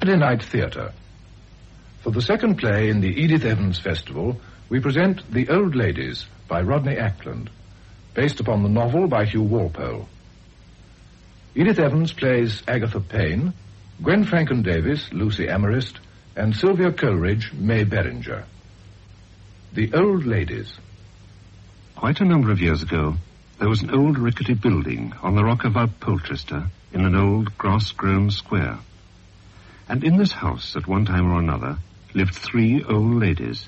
Saturday Night Theatre. For the second play in the Edith Evans Festival, we present The Old Ladies by Rodney Ackland, based upon the novel by Hugh Walpole. Edith Evans plays Agatha Payne, Gwen Ffrangcon-Davies, Lucy Amarist, and Sylvia Coleridge, May Beringer. The Old Ladies. Quite a number of years ago, there was an old rickety building on the rock above Polchester in an old grass-grown square. And in this house, at one time or another, lived 3 old ladies,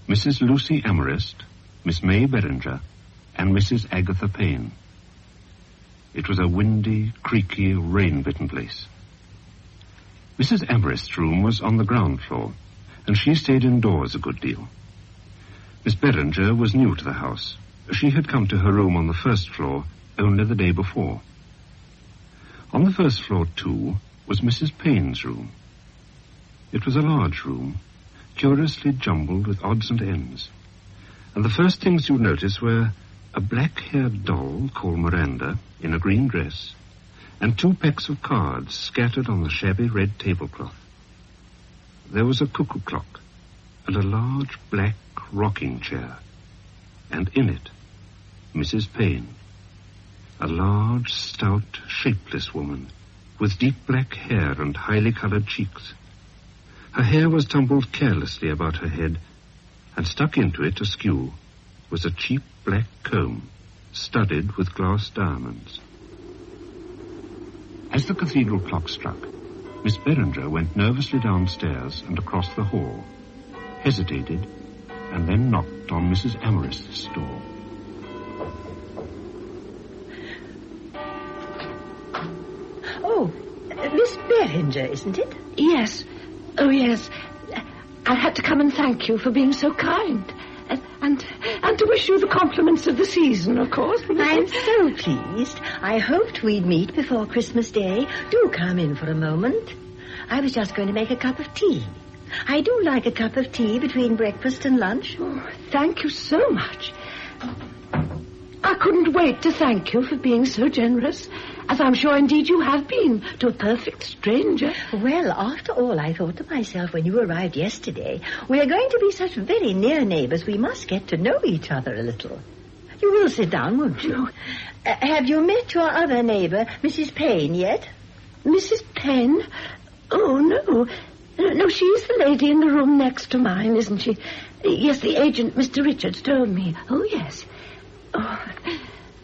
Mrs. Lucy Amarist, Miss May Beringer, and Mrs. Agatha Payne. It was a windy, creaky, rain-bitten place. Mrs. Amarist's room was on the ground floor, and she stayed indoors a good deal. Miss Beringer was new to the house. She had come to her room on the first floor only the day before. On the first floor, too, was Mrs. Payne's room. It was a large room, curiously jumbled with odds and ends. And the first things you noticed were a black-haired doll called Miranda in a green dress, and 2 packs of cards scattered on the shabby red tablecloth. There was a cuckoo clock and a large black rocking chair, and in it, Mrs. Payne, a large, stout, shapeless woman with deep black hair and highly colored cheeks. Her hair was tumbled carelessly about her head, and stuck into it askew was a cheap black comb studded with glass diamonds. As the cathedral clock struck, Miss Beringer went nervously downstairs and across the hall, hesitated, and then knocked on Mrs. Amarist's door. Oh, Miss Beringer, isn't it? Yes. Oh, yes. I had to come and thank you for being so kind. And to wish you the compliments of the season, of course. I'm so pleased. I hoped we'd meet before Christmas Day. Do come in for a moment. I was just going to make a cup of tea. I do like a cup of tea between breakfast and lunch. Oh, thank you so much. I couldn't wait to thank you for being so generous, as I'm sure indeed you have been to a perfect stranger. Well, after all, I thought to myself when you arrived yesterday, we are going to be such very near neighbors, we must get to know each other a little. You will sit down, won't you? Have you met your other neighbor, Mrs. Payne, yet? Mrs. Payne? Oh, no. No, she's the lady in the room next to mine, isn't she? Yes, the agent, Mr. Richards, told me. Oh, yes. Oh,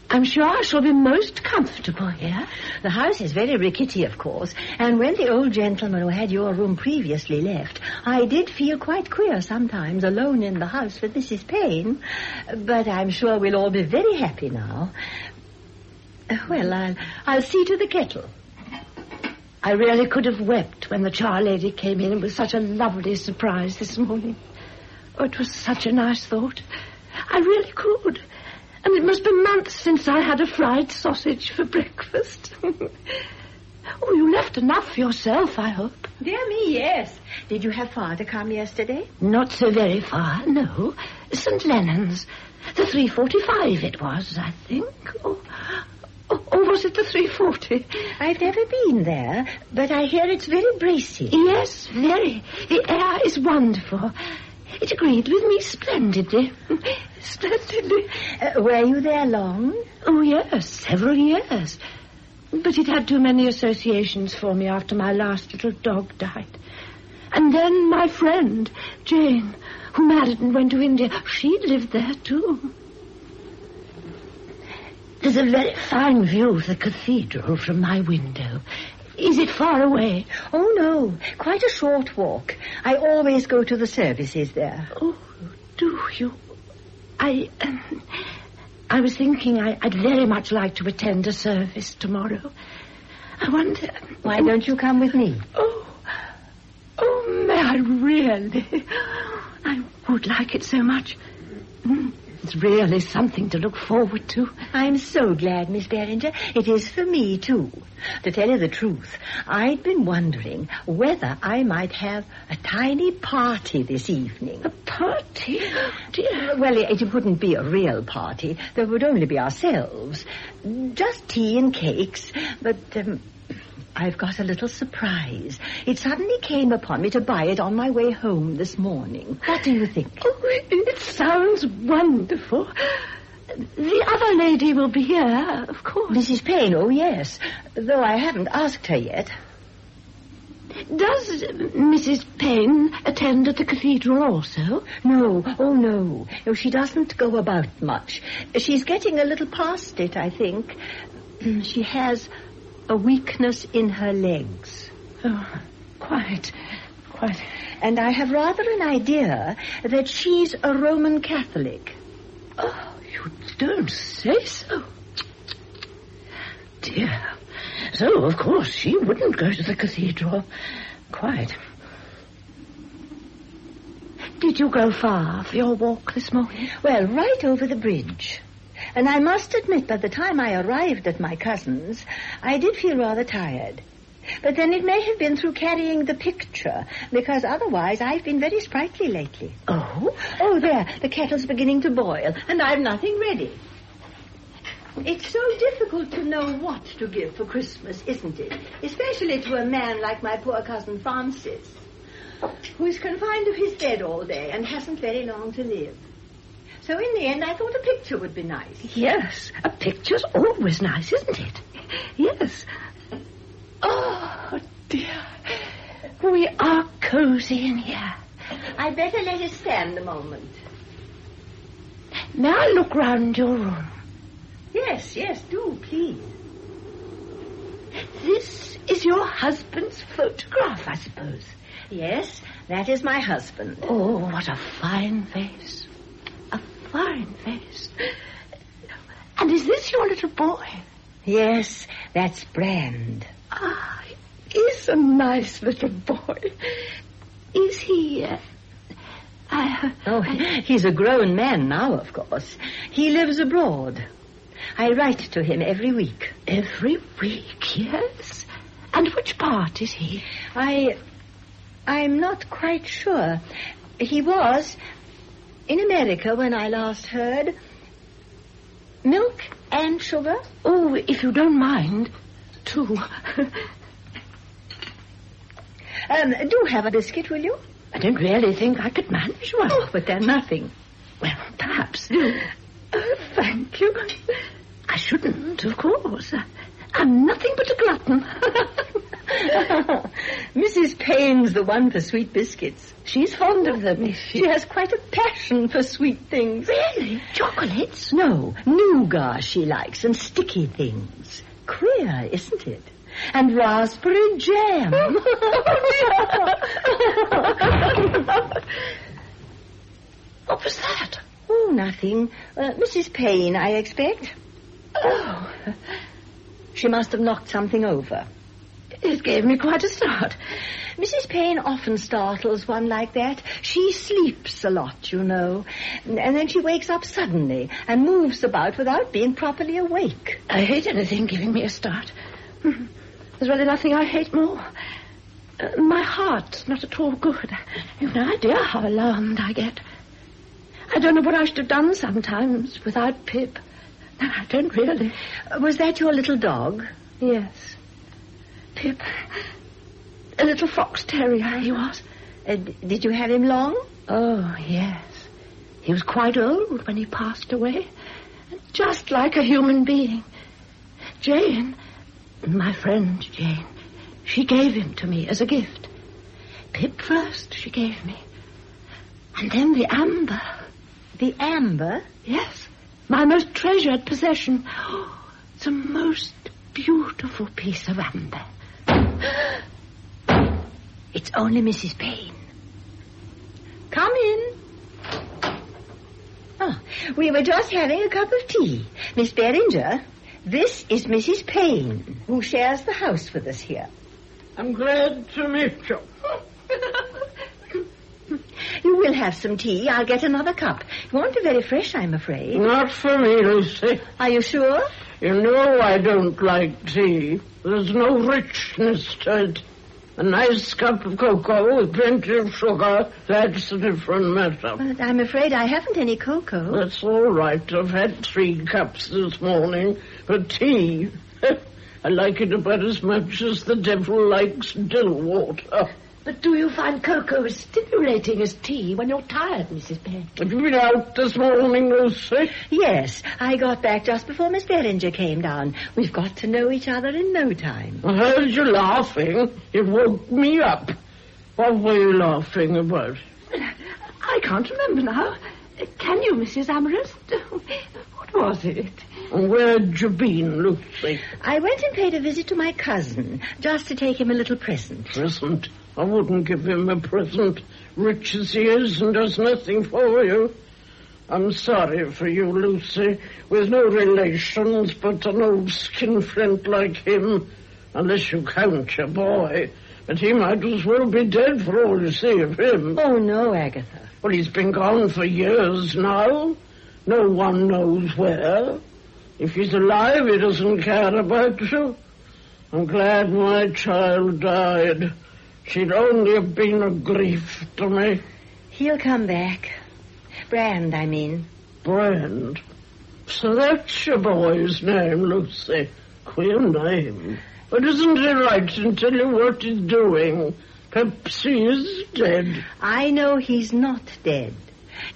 I'm sure I shall be most comfortable here. The house is very rickety, of course, and when the old gentleman who had your room previously left, I did feel quite queer sometimes alone in the house with Mrs. Payne, but I'm sure we'll all be very happy now. Well, I'll see to the kettle. I really could have wept when the char lady came in. It was such a lovely surprise this morning. Oh, it was such a nice thought. I really could. And it must be months since I had a fried sausage for breakfast. Oh, you left enough for yourself, I hope. Dear me, yes. Did you have far to come yesterday? Not so very far, no. St. Lennon's. The 3:45 it was, I think. Or was it the 3:40? I've never been there, but I hear it's very bracing. Yes, very. The air is wonderful. It agreed with me splendidly. Splendidly. Were you there long? Oh, yes, several years. But it had too many associations for me after my last little dog died. And then my friend, Jane, who married and went to India, she lived there, too. There's a very fine view of the cathedral from my window. Is it far away? Oh, no. Quite a short walk. I always go to the services there. Oh, do you? I was thinking I'd very much like to attend a service tomorrow. I wonder... Why don't you come with me? Oh, may I really? I would like it so much. It's really something to look forward to. I'm so glad, Miss Beringer. It is for me, too. To tell you the truth, I'd been wondering whether I might have a tiny party this evening. A party? Dear. Well, it wouldn't be a real party. There would only be ourselves. Just tea and cakes. But I've got a little surprise. It suddenly came upon me to buy it on my way home this morning. What do you think? Oh, it sounds wonderful. The other lady will be here, of course. Mrs. Payne, oh, yes. Though I haven't asked her yet. Does Mrs. Payne attend at the cathedral also? No, oh, no. No, she doesn't go about much. She's getting a little past it, I think. She has a weakness in her legs. Oh, quite. And I have rather an idea that she's a Roman Catholic. Oh, you don't say so. Dear. So, of course, she wouldn't go to the cathedral. Quite. Did you go far for your walk this morning? Well, right over the bridge. And I must admit, by the time I arrived at my cousin's, I did feel rather tired. But then it may have been through carrying the picture, because otherwise I've been very sprightly lately. Oh? Oh, there, the kettle's beginning to boil, and I've nothing ready. It's so difficult to know what to give for Christmas, isn't it? Especially to a man like my poor cousin Francis, who is confined to his bed all day and hasn't very long to live. So in the end, I thought a picture would be nice. Yes, a picture's always nice, isn't it? Yes. Oh, dear. We are cozy in here. I'd better let it stand a moment. May I look round your room? Yes, do, please. This is your husband's photograph, I suppose. Yes, that is my husband. Oh, what a fine face. A fine face. And is this your little boy? Yes, that's Brand. Ah, he is a nice little boy. Is he... He's a grown man now, of course. He lives abroad. I write to him every week. Every week, yes? And which part is he? I'm not quite sure. He was in America when I last heard. Milk and sugar? Oh, if you don't mind, two. Do have a biscuit, will you? I don't really think I could manage one. Oh, but they're nothing. Well, perhaps. Oh, thank you. I shouldn't, of course. I'm nothing but a glutton. Mrs. Payne's the one for sweet biscuits. She's fond of them, is she? She has quite a passion for sweet things. Really? Chocolates? No, nougat she likes, and sticky things. Queer, isn't it? And raspberry jam. What was that? Oh, nothing. Mrs. Payne, I expect. Oh. She must have knocked something over. It gave me quite a start. Mrs. Payne often startles one like that. She sleeps a lot, you know. And then she wakes up suddenly and moves about without being properly awake. I hate anything giving me a start. There's really nothing I hate more. My heart's not at all good. You've no idea how alarmed I get. I don't know what I should have done sometimes without Pip. No, I don't really. Was that your little dog? Yes. Pip. A little fox terrier he was. Did you have him long? Oh, yes. He was quite old when he passed away. Just like a human being. Jane, my friend Jane, she gave him to me as a gift. Pip first she gave me. And then the amber. The amber? Yes. My most treasured possession. Oh, the most beautiful piece of amber. It's only Mrs. Payne. Come in. Oh, we were just having a cup of tea. Miss Beringer, this is Mrs. Payne, who shares the house with us here. I'm glad to meet you. You will have some tea. I'll get another cup. It won't be very fresh, I'm afraid. Not for me, Lucy. Are you sure? You know I don't like tea. There's no richness to it. A nice cup of cocoa with plenty of sugar, that's a different matter. But I'm afraid I haven't any cocoa. That's all right. I've had 3 cups this morning. But tea, I like it about as much as the devil likes dill water. But do you find cocoa as stimulating as tea when you're tired, Mrs. Penn? Have you been out this morning, Lucy? Yes, I got back just before Miss Beringer came down. We've got to know each other in no time. I heard you laughing. It woke me up. What were you laughing about? I can't remember now. Can you, Mrs. Amherst? What was it? Where'd you been, Lucy? I went and paid a visit to my cousin, just to take him a little present. Present? I wouldn't give him a present. Rich as he is and does nothing for you. I'm sorry for you, Lucy, with no relations but an old skinflint like him, unless you count your boy. But he might as well be dead for all you see of him. Oh, no, Agatha. Well, he's been gone for years now. No one knows where. If he's alive, he doesn't care about you. I'm glad my child died. She'd only have been a grief to me. He'll come back. Brand, I mean. Brand? So that's your boy's name, Lucy. Queer name. But isn't he right to tell you what he's doing? Perhaps he is dead. I know he's not dead.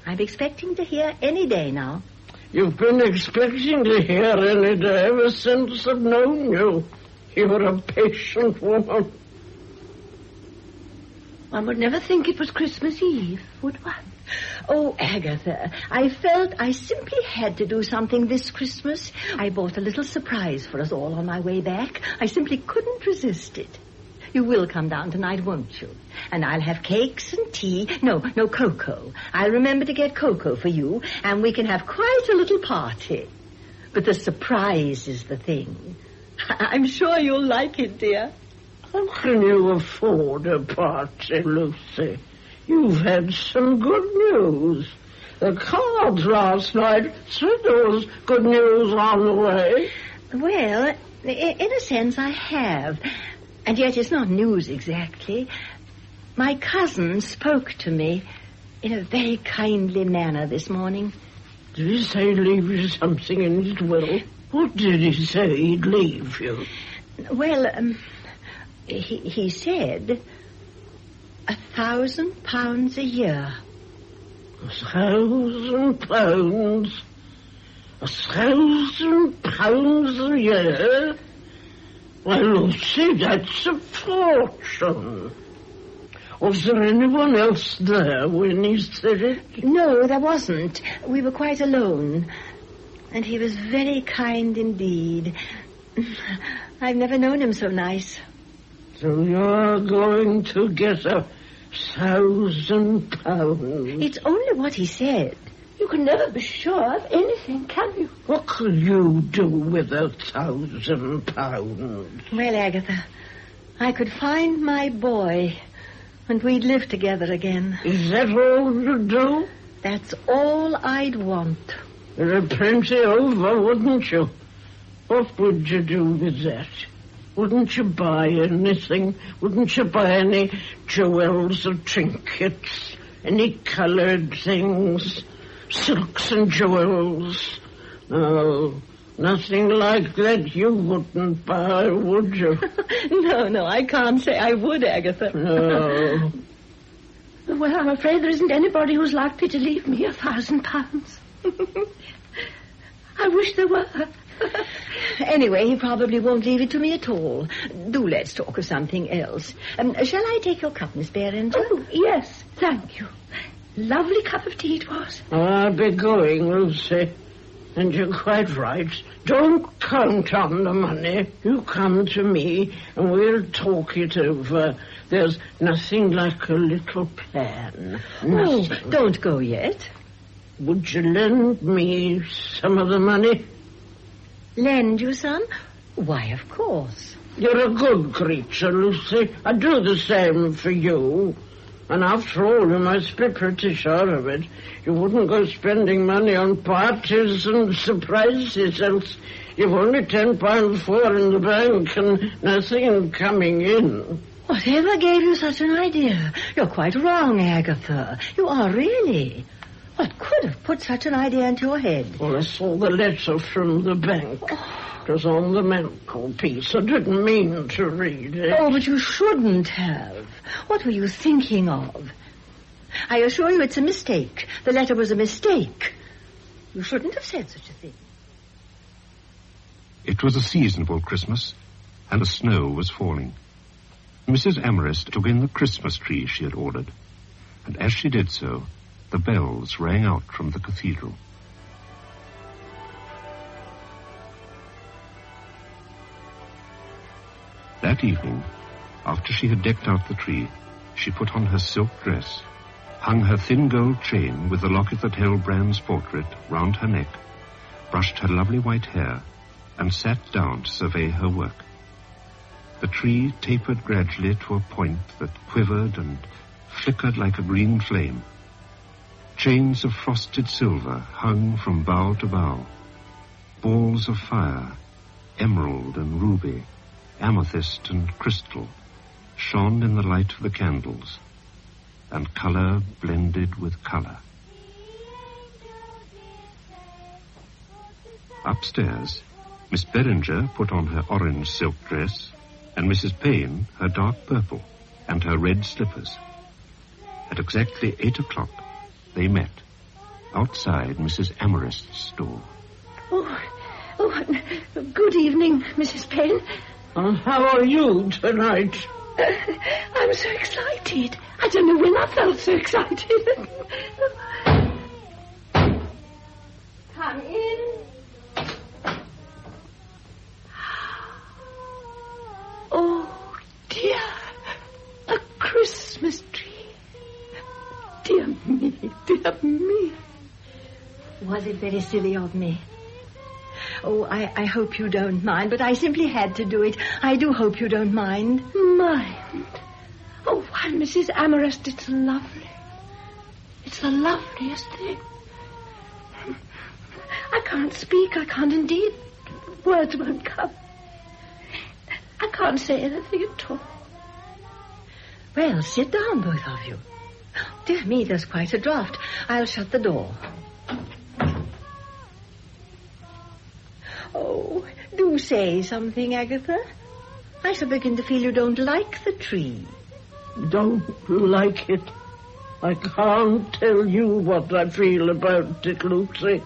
I'm expecting to hear any day now. You've been expecting to hear any day ever since I've known you. You're a patient woman. One would never think it was Christmas Eve, would one? Oh, Agatha, I felt I simply had to do something this Christmas. I bought a little surprise for us all on my way back. I simply couldn't resist it. You will come down tonight, won't you? And I'll have cakes and tea. No, cocoa. I'll remember to get cocoa for you, and we can have quite a little party. But the surprise is the thing. I'm sure you'll like it, dear. How can you afford a party, Lucy? You've had some good news. The cards last night said there was good news on the way. Well, in a sense, I have. And yet it's not news exactly. My cousin spoke to me in a very kindly manner this morning. Did he say leave you something in his will? What did he say he'd leave you? Well, he said £1,000 a year. £1,000? £1,000 a year? Well, Lucy, that's a fortune. Was there anyone else there when he said it? No, there wasn't. We were quite alone. And he was very kind indeed. I've never known him so nice. So you're going to get £1,000? It's only what he said. You can never be sure of anything, can you? What could you do with £1,000? Well, Agatha, I could find my boy, and we'd live together again. Is that all you do? That's all I'd want. There'd be plenty over, wouldn't you? What would you do with that? Wouldn't you buy anything? Wouldn't you buy any jewels or trinkets? Any coloured things? Silks and jewels? No, nothing like that you wouldn't buy, would you? No, I can't say I would, Agatha. No. Well, I'm afraid there isn't anybody who's likely to leave me £1,000. I wish there were. Anyway, he probably won't leave it to me at all. Do let's talk of something else. Shall I take your cup, Miss Beringer? Oh, yes, thank you. Lovely cup of tea it was. Oh, I'll be going, Lucy. And you're quite right. Don't count on the money. You come to me and we'll talk it over. There's nothing like a little plan. Nothing. Oh, don't go yet. Would you lend me some of the money? Lend you some? Why, of course. You're a good creature, Lucy. I'd do the same for you. And after all, you must be pretty sure of it. You wouldn't go spending money on parties and surprises, else you've only £10.4 in the bank and nothing coming in. Whatever gave you such an idea? You're quite wrong, Agatha. You are really. What could could have put such an idea into your head? Well, I saw the letter from the bank. It was on the mantelpiece. I didn't mean to read it. Oh, but you shouldn't have. What were you thinking of? I assure you it's a mistake. The letter was a mistake. You shouldn't have said such a thing. It was a seasonable Christmas, and the snow was falling. Mrs. Amherst took in the Christmas tree she had ordered, and as she did so, the bells rang out from the cathedral. That evening, after she had decked out the tree, she put on her silk dress, hung her thin gold chain with the locket that held Bran's portrait round her neck, brushed her lovely white hair, and sat down to survey her work. The tree tapered gradually to a point that quivered and flickered like a green flame. Chains of frosted silver hung from bough to bough. Balls of fire, emerald and ruby, amethyst and crystal, shone in the light of the candles, and colour blended with colour. Upstairs, Miss Beringer put on her orange silk dress, and Mrs. Payne her dark purple and her red slippers. At exactly 8 o'clock, they met outside Mrs. Amherst's door. Oh, good evening, Mrs. Payne. How are you tonight? I'm so excited. I don't know when I felt so excited. Come in. Oh, dear. A Christmas tree. Dear me, dear me. Was it very silly of me? Oh, I hope you don't mind, but I simply had to do it. I do hope you don't mind. Mind? Oh, why, Mrs. Amherst, it's lovely. It's the loveliest thing. I can't speak. I can't indeed. Words won't come. I can't say anything at all. Well, sit down, both of you. Dear me, there's quite a draught. I'll shut the door. Oh, do say something, Agatha. I shall begin to feel you don't like the tree. Don't like it. I can't tell you what I feel about it, Lucy.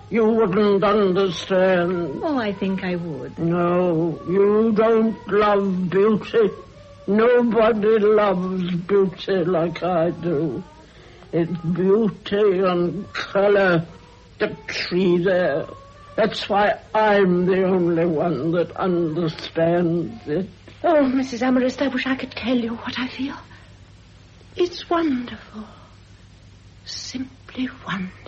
You wouldn't understand. Oh, I think I would. No, you don't love beauty. Nobody loves beauty like I do. It's beauty and colour, the tree there. That's why I'm the only one that understands it. Oh, Mrs. Amherst, I wish I could tell you what I feel. It's wonderful. Simply wonderful.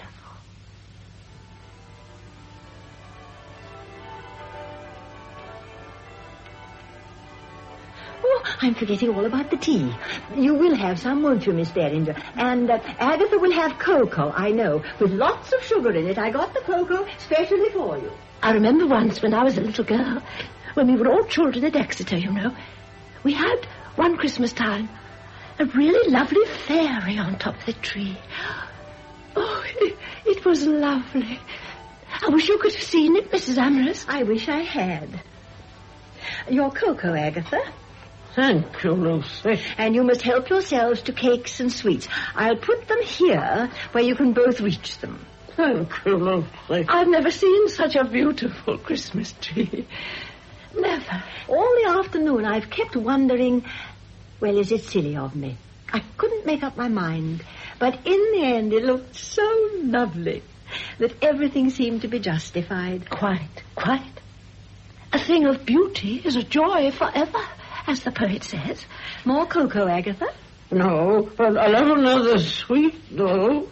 Oh, I'm forgetting all about the tea. You will have some, won't you, Miss Beringer? And Agatha will have cocoa, I know, with lots of sugar in it. I got the cocoa specially for you. I remember once when I was a little girl, when we were all children at Exeter, you know, we had one Christmas time a really lovely fairy on top of the tree. Oh, it was lovely. I wish you could have seen it, Mrs. Amherst. I wish I had. Your cocoa, Agatha. Thank you, Lucy. And you must help yourselves to cakes and sweets. I'll put them here where you can both reach them. Thank you, Lucy. I've never seen such a beautiful Christmas tree. Never. All the afternoon I've kept wondering, well, is it silly of me? I couldn't make up my mind. But in the end it looked so lovely that everything seemed to be justified. Quite, quite. A thing of beauty is a joy forever, as the poet says. More cocoa, Agatha? No, but I'll have another sweet, though.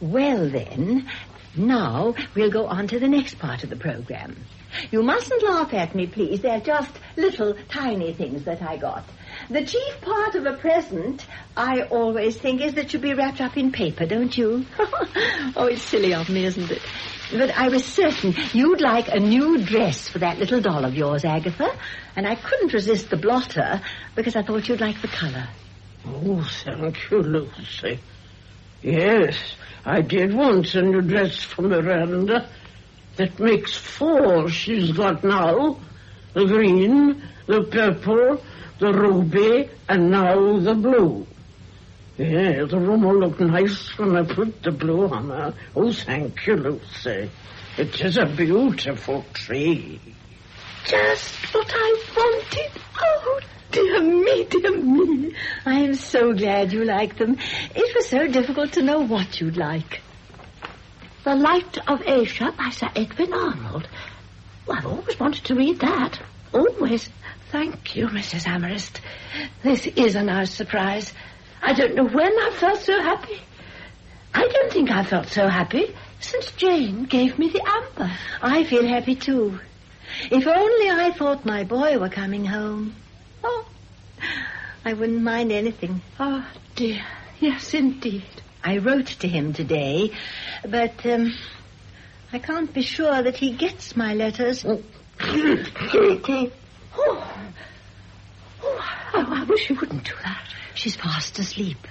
Well, then, now we'll go on to the next part of the program. You mustn't laugh at me, please. They're just little tiny things that I got. The chief part of a present, I always think, is that you be wrapped up in paper, don't you? Oh, it's silly of me, isn't it? But I was certain you'd like a new dress for that little doll of yours, Agatha. And I couldn't resist the blotter because I thought you'd like the colour. Oh, thank you, Lucy. Yes, I did once, and a dress for Miranda. That makes 4 she's got now. The green, the purple, the ruby, and now the blue. Yeah, the room will look nice when I put the blue on her. Oh, thank you, Lucy. It is a beautiful tree. Just what I wanted. Oh, dear me, dear me. I am so glad you like them. It was so difficult to know what you'd like. The Light of Asia by Sir Edwin Arnold. Well, I've always wanted to read that. Always. Thank you, Mrs. Amherst. This is a nice surprise. I don't know when I felt so happy. I don't think I felt so happy since Jane gave me the amber. I feel happy, too. If only I thought my boy were coming home. Oh, I wouldn't mind anything. Oh, dear. Yes, indeed. I wrote to him today, but I can't be sure that he gets my letters. I wish you wouldn't do that. She's fast asleep.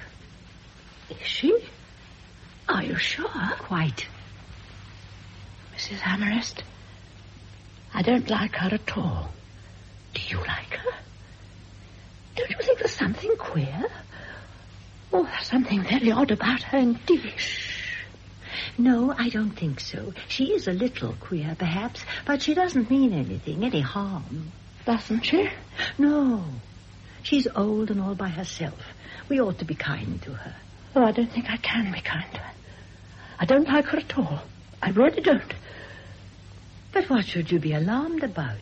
Is she? Are you sure? Quite. Mrs. Amherst, I don't like her at all. Do you like her? Don't you think there's something queer? Oh, there's something very odd about her indeed. No, I don't think so. She is a little queer, perhaps, but she doesn't mean anything, any harm. Doesn't she? No. She's old and all by herself. We ought to be kind to her. Oh, I don't think I can be kind to her. I don't like her at all. I really don't. But what should you be alarmed about?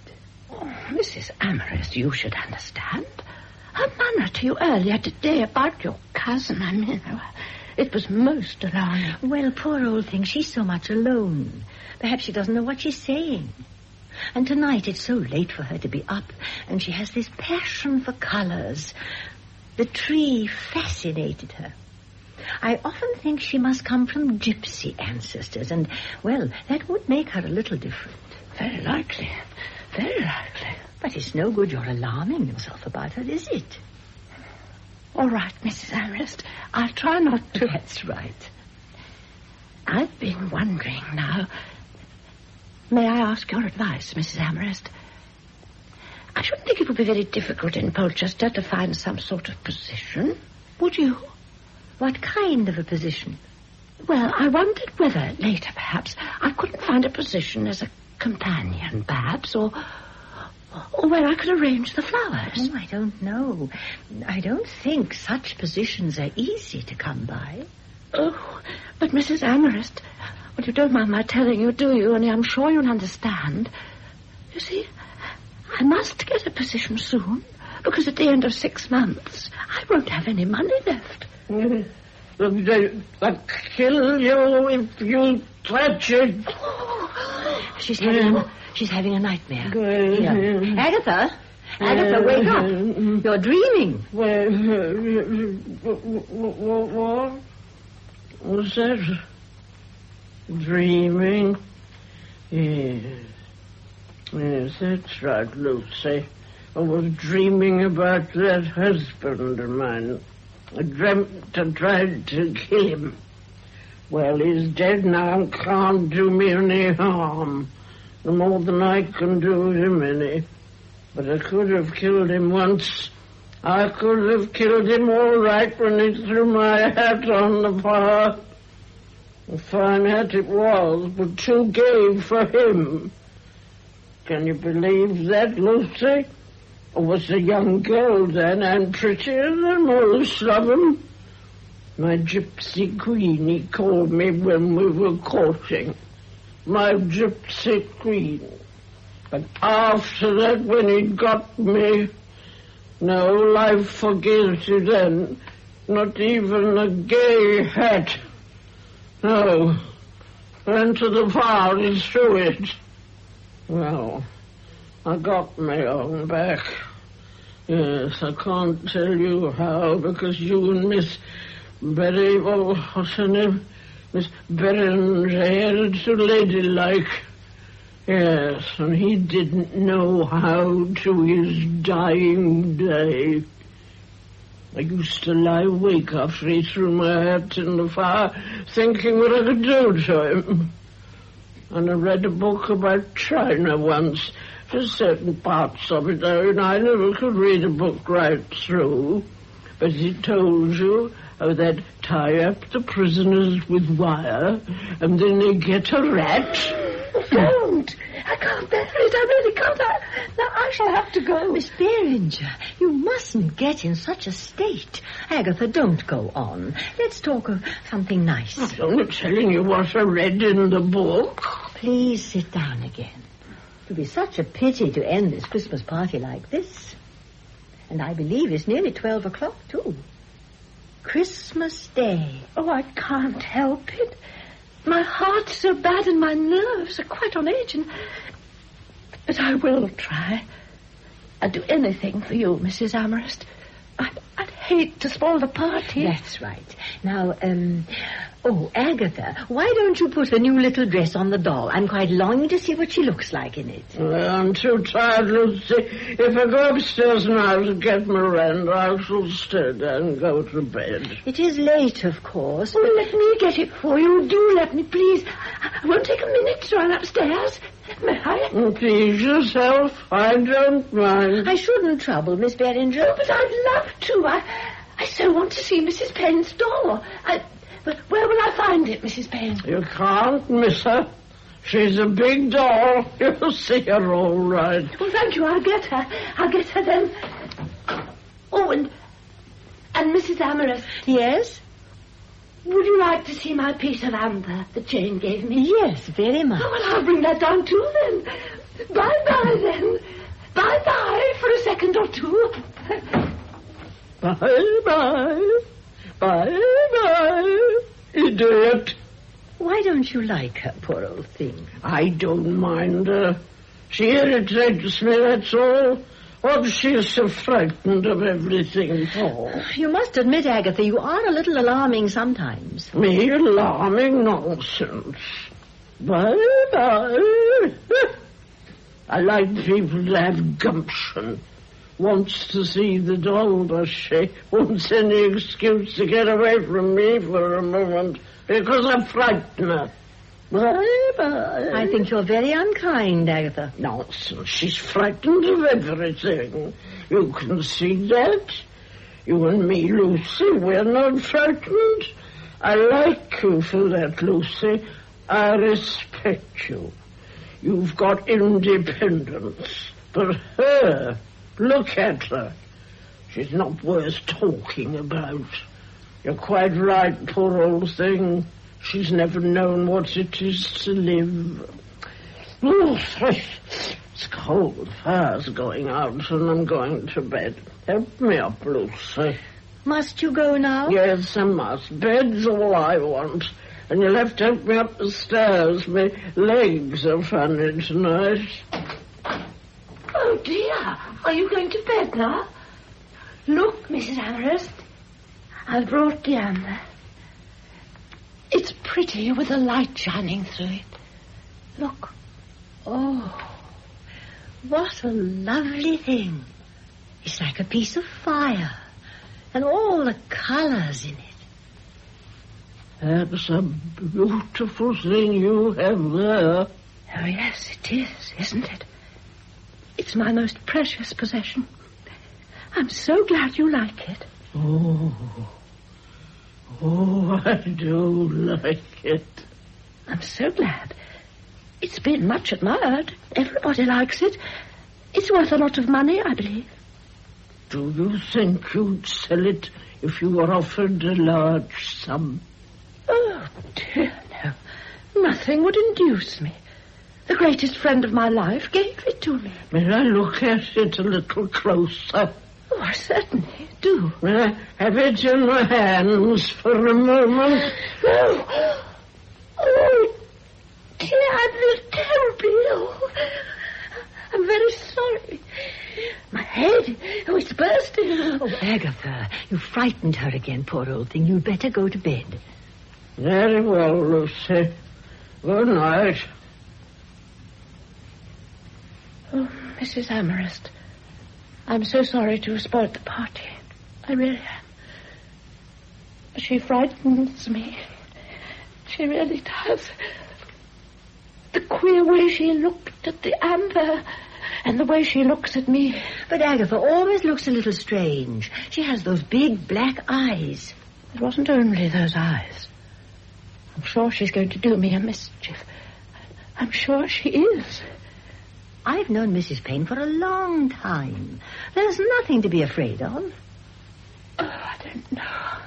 Oh, Mrs. Amherst, you should understand. Her manner to you earlier today about your cousin, I mean, it was most alarming. Well, poor old thing, she's so much alone. Perhaps she doesn't know what she's saying. And tonight it's so late for her to be up, and she has this passion for colours. The tree fascinated her. I often think she must come from gypsy ancestors, and, well, that would make her a little different. Very likely. Very likely. But it's no good your alarming yourself about her, is it? All right, Mrs. Amherst. I'll try not to. That's right. I've been wondering now. May I ask your advice, Mrs. Amherst? I shouldn't think it would be very difficult in Polchester to find some sort of position. Would you? What kind of a position? Well, I wondered whether, later perhaps, I couldn't find a position as a companion, perhaps, or where I could arrange the flowers. Oh, I don't know. I don't think such positions are easy to come by. Oh, but Mrs. Amherst, well, you don't mind my telling you, do you? Only I'm sure you'll understand. You see, I must get a position soon, because at the end of 6 months, I won't have any money left. They'll kill you if you touch it. Oh, she's having a nightmare. Here. Agatha, wake up. You're dreaming. What? Was that? Dreaming? Yes, that's right, Lucy. I was dreaming about that husband of mine. I dreamt I tried to kill him. Well, he's dead now and can't do me any harm. No more than I can do him any. But I could have killed him once. I could have killed him all right when he threw my hat on the fire. A fine hat it was, but too gay for him. Can you believe that, Lucy? I was a young girl then, and prettier than most of them. My gypsy queen, he called me when we were courting. My gypsy queen. But after that, when he'd got me, no life forgives you then. Not even a gay hat. No. Went to the fire and threw it. Well, I got my own back. Yes, I can't tell you how, because you and Miss Betty, what's her name? Miss Beringer, it's so ladylike. Yes, and he didn't know how to his dying day. I used to lie awake after he threw my hat in the fire, thinking what I could do to him. And I read a book about China once. There's certain parts of it, though, and I never could read a book right through. But it told you how they'd tie up the prisoners with wire, and then they get a rat. Don't! I can't bear it. I really can't. Now I shall have to go. Miss Beringer, you mustn't get in such a state. Agatha, don't go on. Let's talk of something nice. I'm only telling you what I read in the book. Please sit down again. It would be such a pity to end this Christmas party like this. And I believe it's nearly 12 o'clock, too. Christmas Day. Oh, I can't help it. My heart's so bad and my nerves are quite on edge. But I will try. I'd do anything for you, Mrs. Amherst. I'd hate to spoil the party. That's right. Now, Agatha, why don't you put a new little dress on the doll? I'm quite longing to see what she looks like in it. I'm too tired, Lucy. If I go upstairs now to get Miranda, I shall stay there and go to bed. It is late, of course. Oh, let me get it for you. Do let me, please. I won't take a minute to run upstairs. May I? Please yourself. I don't mind. I shouldn't trouble, Miss Beringer. Oh, but I'd love to. I so want to see Mrs. Payne's doll. But where will I find it, Mrs. Payne? You can't miss her. She's a big doll. You'll see her all right. Well, thank you. I'll get her. I'll get her then. Oh, and Mrs. Amherst. Yes? Would you like to see my piece of amber that Jane gave me? Yes, very much. Oh, well, I'll bring that down too, then. Bye-bye, then. Bye-bye for a second or two. Bye-bye. Bye-bye, idiot. Why don't you like her, poor old thing? I don't mind her. She irritates me, that's all. What's she so frightened of everything for? You must admit, Agatha, you are a little alarming sometimes. Me alarming nonsense. Bye-bye. I like people to have gumption. Wants to see the doll, but she wants any excuse to get away from me for a moment because I frighten her. Bye-bye. I think you're very unkind, Agatha. Nonsense. She's frightened of everything. You can see that. You and me, Lucy, we're not frightened. I like you for that, Lucy. I respect you. You've got independence. But her... Look at her. She's not worth talking about. You're quite right, poor old thing. She's never known what it is to live. Oh, it's cold. The fire's going out and I'm going to bed. Help me up, Lucy. Must you go now? Yes, I must. Bed's all I want. And you'll have to help me up the stairs. My legs are funny tonight. Oh, dear. Are you going to bed now? Look, Mrs. Amherst. I've brought the amber. It's pretty with the light shining through it. Look. Oh, what a lovely thing. It's like a piece of fire. And all the colours in it. That's a beautiful thing you have there. Oh, yes, it is, isn't it? It's my most precious possession. I'm so glad you like it. Oh, I do like it. I'm so glad. It's been much admired. Everybody likes it. It's worth a lot of money, I believe. Do you think you'd sell it if you were offered a large sum? Oh, dear, no. Nothing would induce me. The greatest friend of my life gave it to me. May I look at it a little closer? Oh, I certainly do. May I have it in my hands for a moment? No. Oh, dear, I feel terribly ill. I'm very sorry. My head, it's bursting. Oh, Agatha, you frightened her again, poor old thing. You'd better go to bed. Very well, Lucy. Good night. Oh, Mrs. Amherst, I'm so sorry to have spoiled the party. I really am. She frightens me. She really does. The queer way she looked at the amber and the way she looks at me. But Agatha always looks a little strange. She has those big black eyes. It wasn't only those eyes. I'm sure she's going to do me a mischief. I'm sure she is. I've known Mrs. Payne for a long time. There's nothing to be afraid of. Oh, I don't know.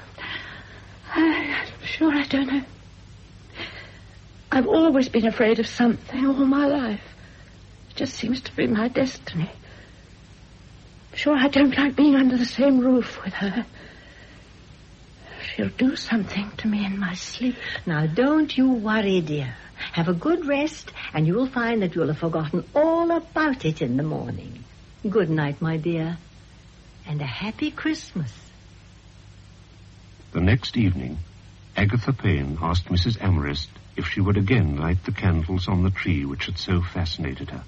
I'm sure I don't know. I've always been afraid of something all my life. It just seems to be my destiny. I'm sure I don't like being under the same roof with her. She'll do something to me in my sleep. Now, don't you worry, dear. Have a good rest, and you will find that you'll have forgotten all about it in the morning. Good night, my dear, and a happy Christmas. The next evening, Agatha Payne asked Mrs. Amherst if she would again light the candles on the tree which had so fascinated her.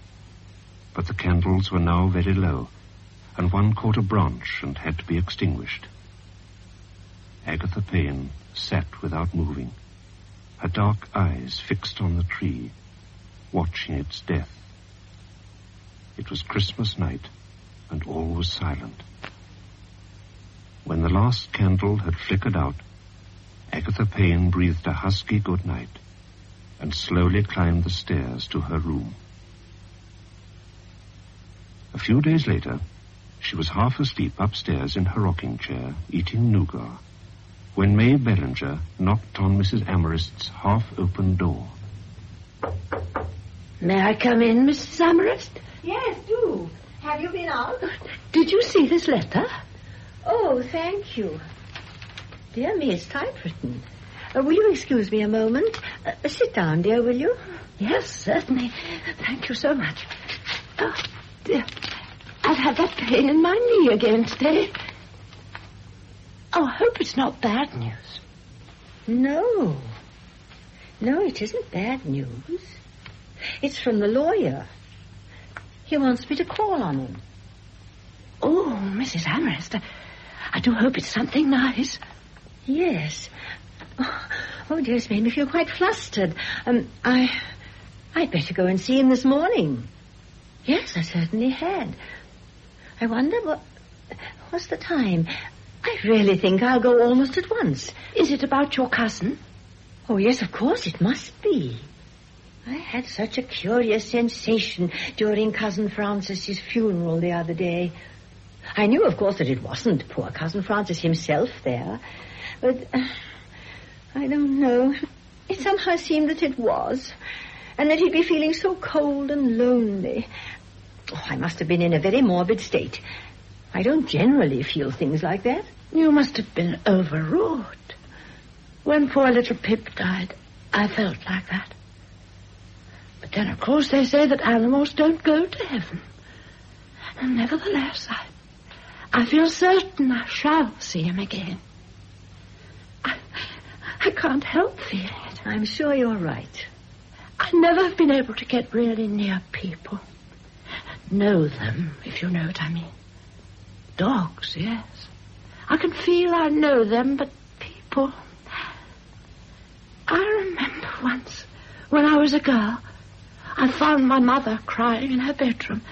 But the candles were now very low, and one caught a branch and had to be extinguished. Agatha Payne sat without moving, her dark eyes fixed on the tree, watching its death. It was Christmas night, and all was silent. When the last candle had flickered out, Agatha Payne breathed a husky good night and slowly climbed the stairs to her room. A few days later, she was half asleep upstairs in her rocking chair, eating nougat, when May Bellinger knocked on Mrs. Amherst's half-open door. May I come in, Mrs. Amherst? Yes, do. Have you been out? Did you see this letter? Oh, thank you. Dear me, it's typewritten. Will you excuse me a moment? Sit down, dear, will you? Yes, certainly. Thank you so much. Oh, dear. I've had that pain in my knee again today. Oh, I hope it's not bad news. No. No, it isn't bad news. It's from the lawyer. He wants me to call on him. Oh, Mrs. Amherst, I do hope it's something nice. Yes. Oh, dear, it's made me feel quite flustered. I'd better go and see him this morning. Yes, I certainly had. I wonder what's the time? I really think I'll go almost at once. Is it about your cousin? Oh, yes, of course, it must be. I had such a curious sensation during Cousin Francis's funeral the other day. I knew, of course, that it wasn't poor Cousin Francis himself there, but I don't know. It somehow seemed that it was, and that he'd be feeling so cold and lonely. Oh, I must have been in a very morbid state. I don't generally feel things like that. You must have been overwrought. When poor little Pip died, I felt like that. But then, of course, they say that animals don't go to heaven. And nevertheless, I feel certain I shall see him again. I can't help feeling it. I'm sure you're right. I never have been able to get really near people. Know them, if you know what I mean. Dogs, yes. I can feel I know them, but people... I remember once, when I was a girl, I found my mother crying in her bedroom.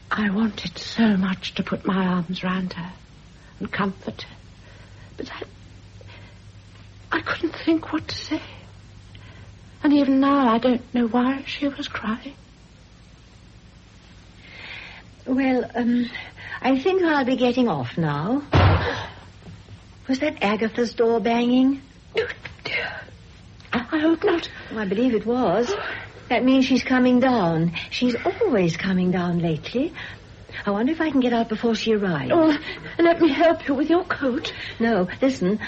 I wanted so much to put my arms round her and comfort her, but I couldn't think what to say. And even now I don't know why she was crying. Well, I think I'll be getting off now. Was that Agatha's door banging? Oh, dear. I hope not. Oh, I believe it was. That means she's coming down. She's always coming down lately. I wonder if I can get out before she arrives. Oh, let me help you with your coat. No, listen.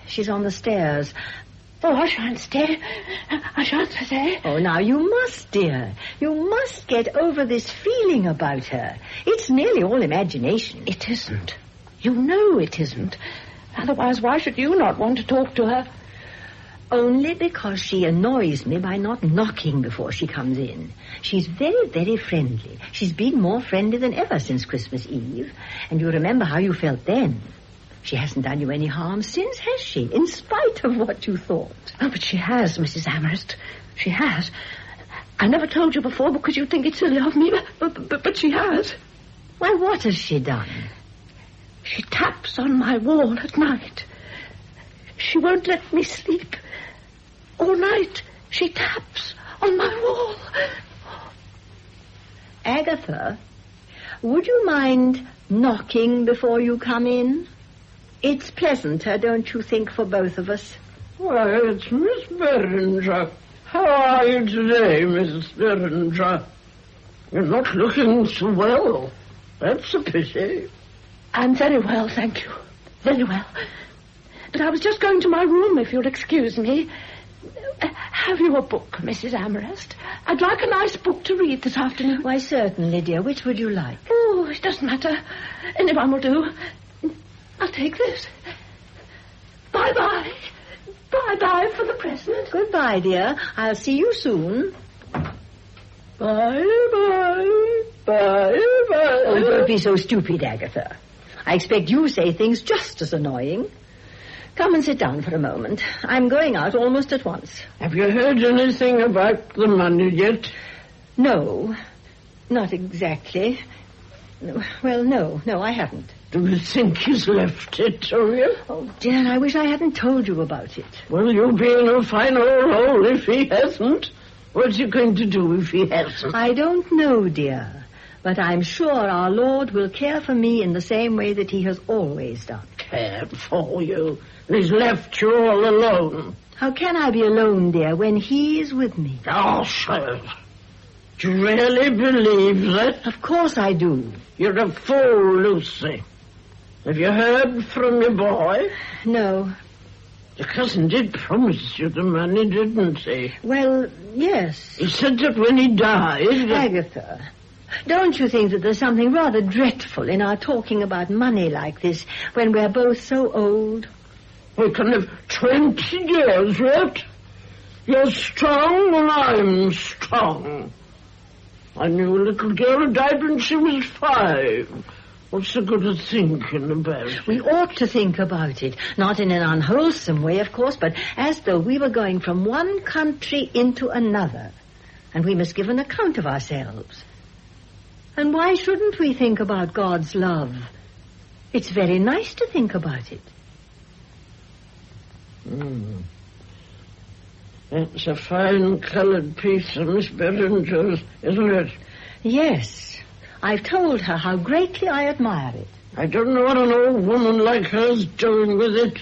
She's on the stairs. Oh, I shan't stay. I shan't stay. Oh, now, you must, dear. You must get over this feeling about her. It's nearly all imagination. It isn't. You know it isn't. Otherwise, why should you not want to talk to her? Only because she annoys me by not knocking before she comes in. She's very, very friendly. She's been more friendly than ever since Christmas Eve. And you remember how you felt then. She hasn't done you any harm since, has she? In spite of what you thought. Oh, but she has, Mrs. Amherst. She has. I never told you before because you think it's silly of me, but she has. Why, what has she done? She taps on my wall at night. She won't let me sleep. All night, she taps on my wall. Agatha, would you mind knocking before you come in? It's pleasanter, don't you think, for both of us? Why, it's Miss Beringer. How are you today, Mrs. Beringer? You're not looking so well. That's a pity. I'm very well, thank you. Very well. But I was just going to my room, if you'll excuse me. Have you a book, Mrs. Amherst? I'd like a nice book to read this afternoon. Why, certainly, dear. Which would you like? Oh, it doesn't matter. Anyone will do. I'll take this. Bye-bye. Bye-bye for the present. Goodbye, dear. I'll see you soon. Bye-bye. Bye-bye. Oh, don't be so stupid, Agatha. I expect you say things just as annoying. Come and sit down for a moment. I'm going out almost at once. Have you heard anything about the money yet? No, not exactly. Well, no, I haven't. Do you think he's left it to you? Oh, dear, I wish I hadn't told you about it. Well, you'll be in a fine old hole if he hasn't. What's he going to do if he hasn't? I don't know, dear. But I'm sure our Lord will care for me in the same way that he has always done. Care for you? And he's left you all alone. How can I be alone, dear, when he is with me? Oh, sir. Do you really believe that? Of course I do. You're a fool, Lucy. Have you heard from your boy? No. Your cousin did promise you the money, didn't he? Well, yes. He said that when he died... Agatha, don't you think that there's something rather dreadful in our talking about money like this when we're both so old? We can live 20 years yet. You're strong and I'm strong. I knew a little girl who died when she was 5. What's the good of thinking about it? We ought to think about it. Not in an unwholesome way, of course, but as though we were going from one country into another. And we must give an account of ourselves. And why shouldn't we think about God's love? It's very nice to think about it. That's a fine-coloured piece of Miss Beringer's, isn't it? Yes. I've told her how greatly I admire it. I don't know what an old woman like her's doing with it.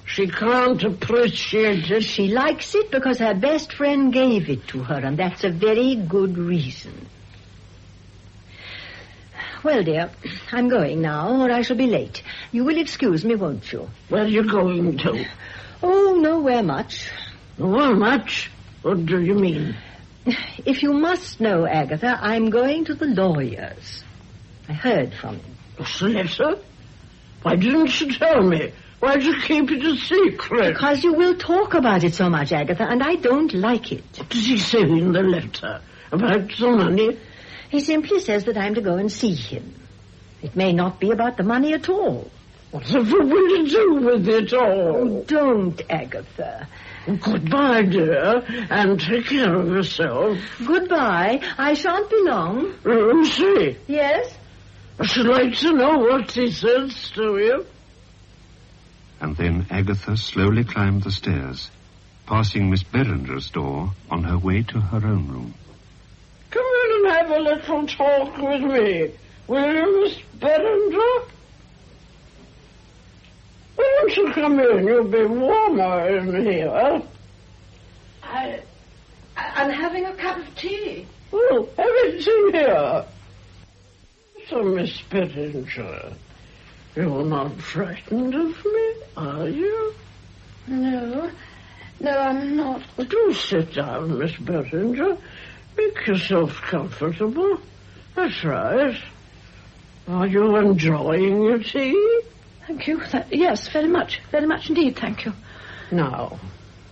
She can't appreciate it. She likes it because her best friend gave it to her, and that's a very good reason. Well, dear, I'm going now, or I shall be late. You will excuse me, won't you? Where are you going to? Oh, nowhere much. Nowhere much? What do you mean? If you must know, Agatha, I'm going to the lawyer's. I heard from him. What's the letter? Why didn't you tell me? Why'd you keep it a secret? Because you will talk about it so much, Agatha, and I don't like it. What does he say in the letter? About the money? He simply says that I'm to go and see him. It may not be about the money at all. Whatever will you do with it all? Oh, don't, Agatha. Goodbye, dear, and take care of yourself. Goodbye. I shan't be long. Lucy. Yes? I should like to know what he says to you. And then Agatha slowly climbed the stairs, passing Miss Beringer's door on her way to her own room. Come in and have a little talk with me. Will you, Miss Beringer? Why don't you come in? You'll be warmer in here. I'm having a cup of tea. Oh, have it in here. So, Miss Beringer, you're not frightened of me, are you? No, I'm not. Do sit down, Miss Beringer. Make yourself comfortable. That's right. Are you enjoying your tea? Thank you. Yes, very much indeed, thank you. Now,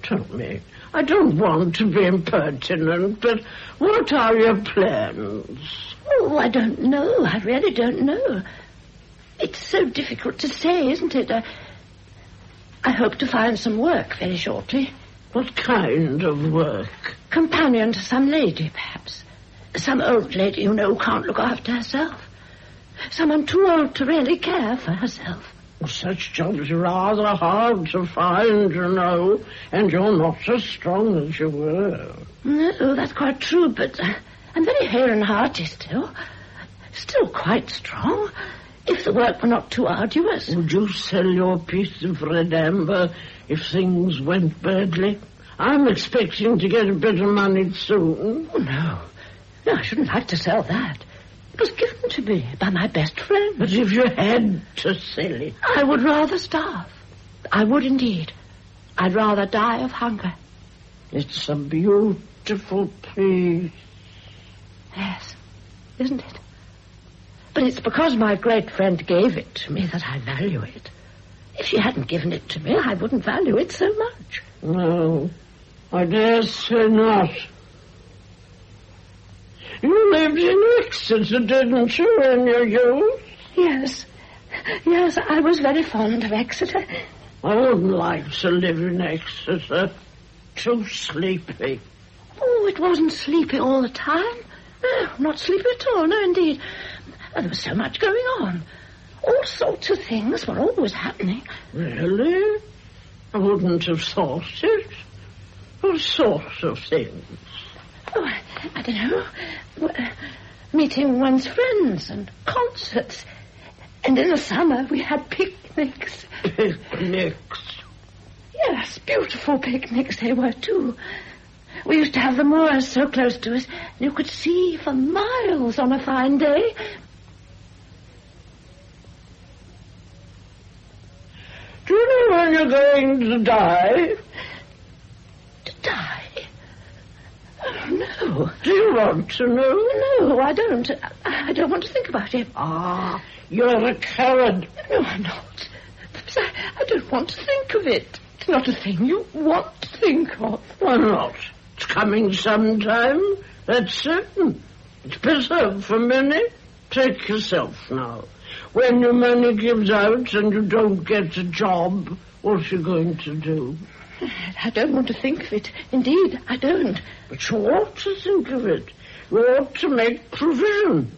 Tell me. I don't want to be impertinent, but what are your plans? Oh, I don't know. I really don't know. It's so difficult to say, isn't it? I hope to find some work very shortly. What kind of work? Companion to some lady, perhaps. Some old lady, you know, can't look after herself. Someone too old to really care for herself. Such jobs are rather hard to find, you know, and you're not as strong as you were. No, that's quite true, but I'm very hale and hearty still. Still quite strong, if the work were not too arduous. Would you sell your piece of red amber if things went badly? I'm expecting to get a bit of money soon. Oh, no. No, I shouldn't like to sell that. It was given to me by my best friend. But if you had to sell it... I would rather starve. I would indeed. I'd rather die of hunger. It's a beautiful piece. Yes, isn't it? But it's because my great friend gave it to me that I value it. If she hadn't given it to me, I wouldn't value it so much. No, I dare say not. You lived in Exeter, didn't you, in your youth? Yes. Yes, I was very fond of Exeter. I wouldn't like to live in Exeter. Too sleepy. Oh, it wasn't sleepy all the time. No, not sleepy at all, no, indeed. There was so much going on. All sorts of things were always happening. Really? I wouldn't have thought it. What sort of things? Oh, I don't know. Meeting one's friends and concerts. And in the summer we had picnics. Picnics? Yes, beautiful picnics they were, too. We used to have the moors so close to us, you could see for miles on a fine day. Do you know when you're going to die? To die? Oh, no. Do you want to know? No, I don't. I don't want to think about it. Ah, you're a coward. No, I'm not. But I don't want to think of it. It's not a thing you want to think of. Why not? It's coming sometime, that's certain. It's preserved for many. Take yourself now. When your money gives out and you don't get a job, what are you going to do? I don't want to think of it. Indeed, I don't. But you ought to think of it. You ought to make provision.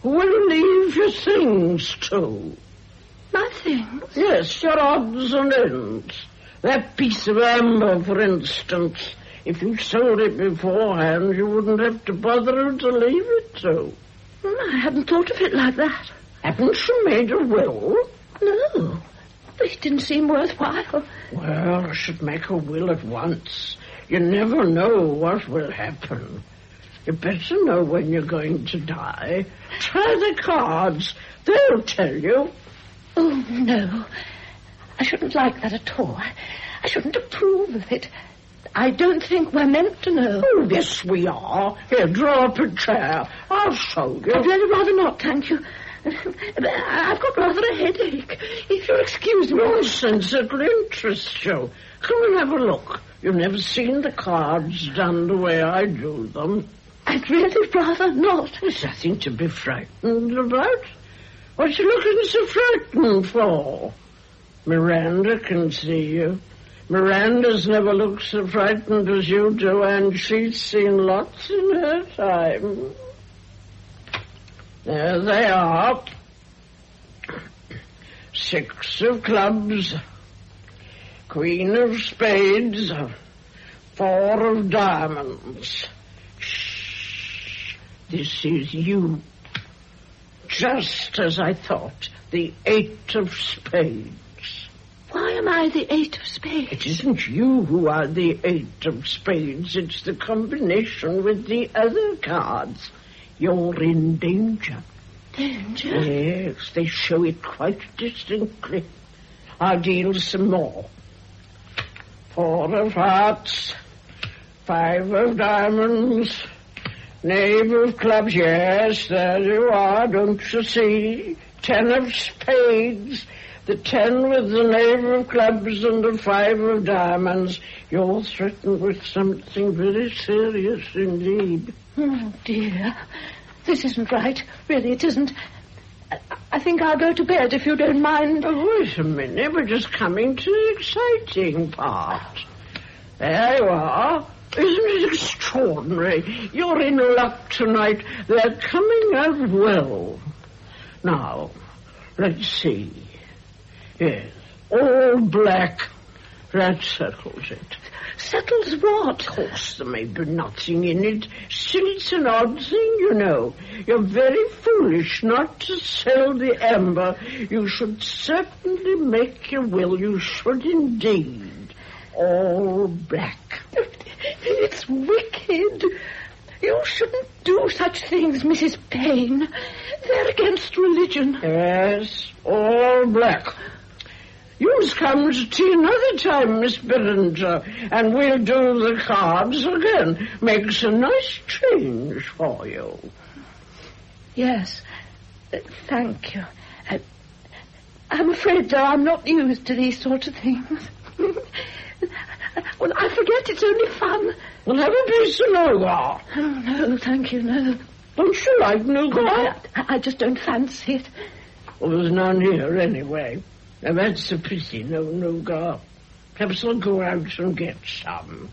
Who will you leave your things to? My things? Yes, your odds and ends. That piece of amber, for instance. If you sold it beforehand, you wouldn't have to bother who to leave it to. I hadn't thought of it like that. Haven't you made a will? No. It didn't seem worthwhile. Well, I should make a will at once. You never know what will happen. You better know when you're going to die. Try the cards. They'll tell you. Oh, no. I shouldn't like that at all. I shouldn't approve of it. I don't think we're meant to know. Oh, yes, we are. Here, draw up a chair. I'll show you. I'd really rather not, thank you. I've got rather a headache. If you'll excuse me. Nonsense, it'll interest you. Come and have a look. You've never seen the cards done the way I do them. I'd really rather not. There's nothing to be frightened about. What you looking so frightened for? Miranda can see you. Miranda's never looked so frightened as you do, and she's seen lots in her time. There they are. 6 of clubs, Queen of spades, 4 of diamonds. Shh. This is you. Just as I thought, the 8 of spades. Why am I the 8 of spades? It isn't you who are the 8 of spades. It's the combination with the other cards. You're in danger. Danger? Yes, they show it quite distinctly. I'll deal some more. 4 of hearts, 5 of diamonds, knave of clubs. Yes, there you are, don't you see? 10 of spades. The 10 with the knave of clubs and the 5 of diamonds. You're threatened with something very serious indeed. Oh, dear. This isn't right. Really, it isn't. I think I'll go to bed, if you don't mind. Oh, wait a minute. We're just coming to the exciting part. There you are. Isn't it extraordinary? You're in luck tonight. They're coming out well. Now, let's see. Yes, all black. That settles it. Settles what? Of course, there may be nothing in it. Still, it's an odd thing, you know. You're very foolish not to sell the amber. You should certainly make your will. You should indeed. All black. It's wicked. You shouldn't do such things, Mrs. Payne. They're against religion. Yes, all black. You must come to tea another time, Miss Beringer, and we'll do the cards again. Makes a nice change for you. Yes, thank you. I'm afraid, though, I'm not used to these sorts of things. Well, I forget it's only fun. Well, have a piece of nougat. Oh, no, thank you, no. Don't you like nougat? I just don't fancy it. Well, there's none here anyway. Now, that's a pity, no nougat. Perhaps I'll go out and get some.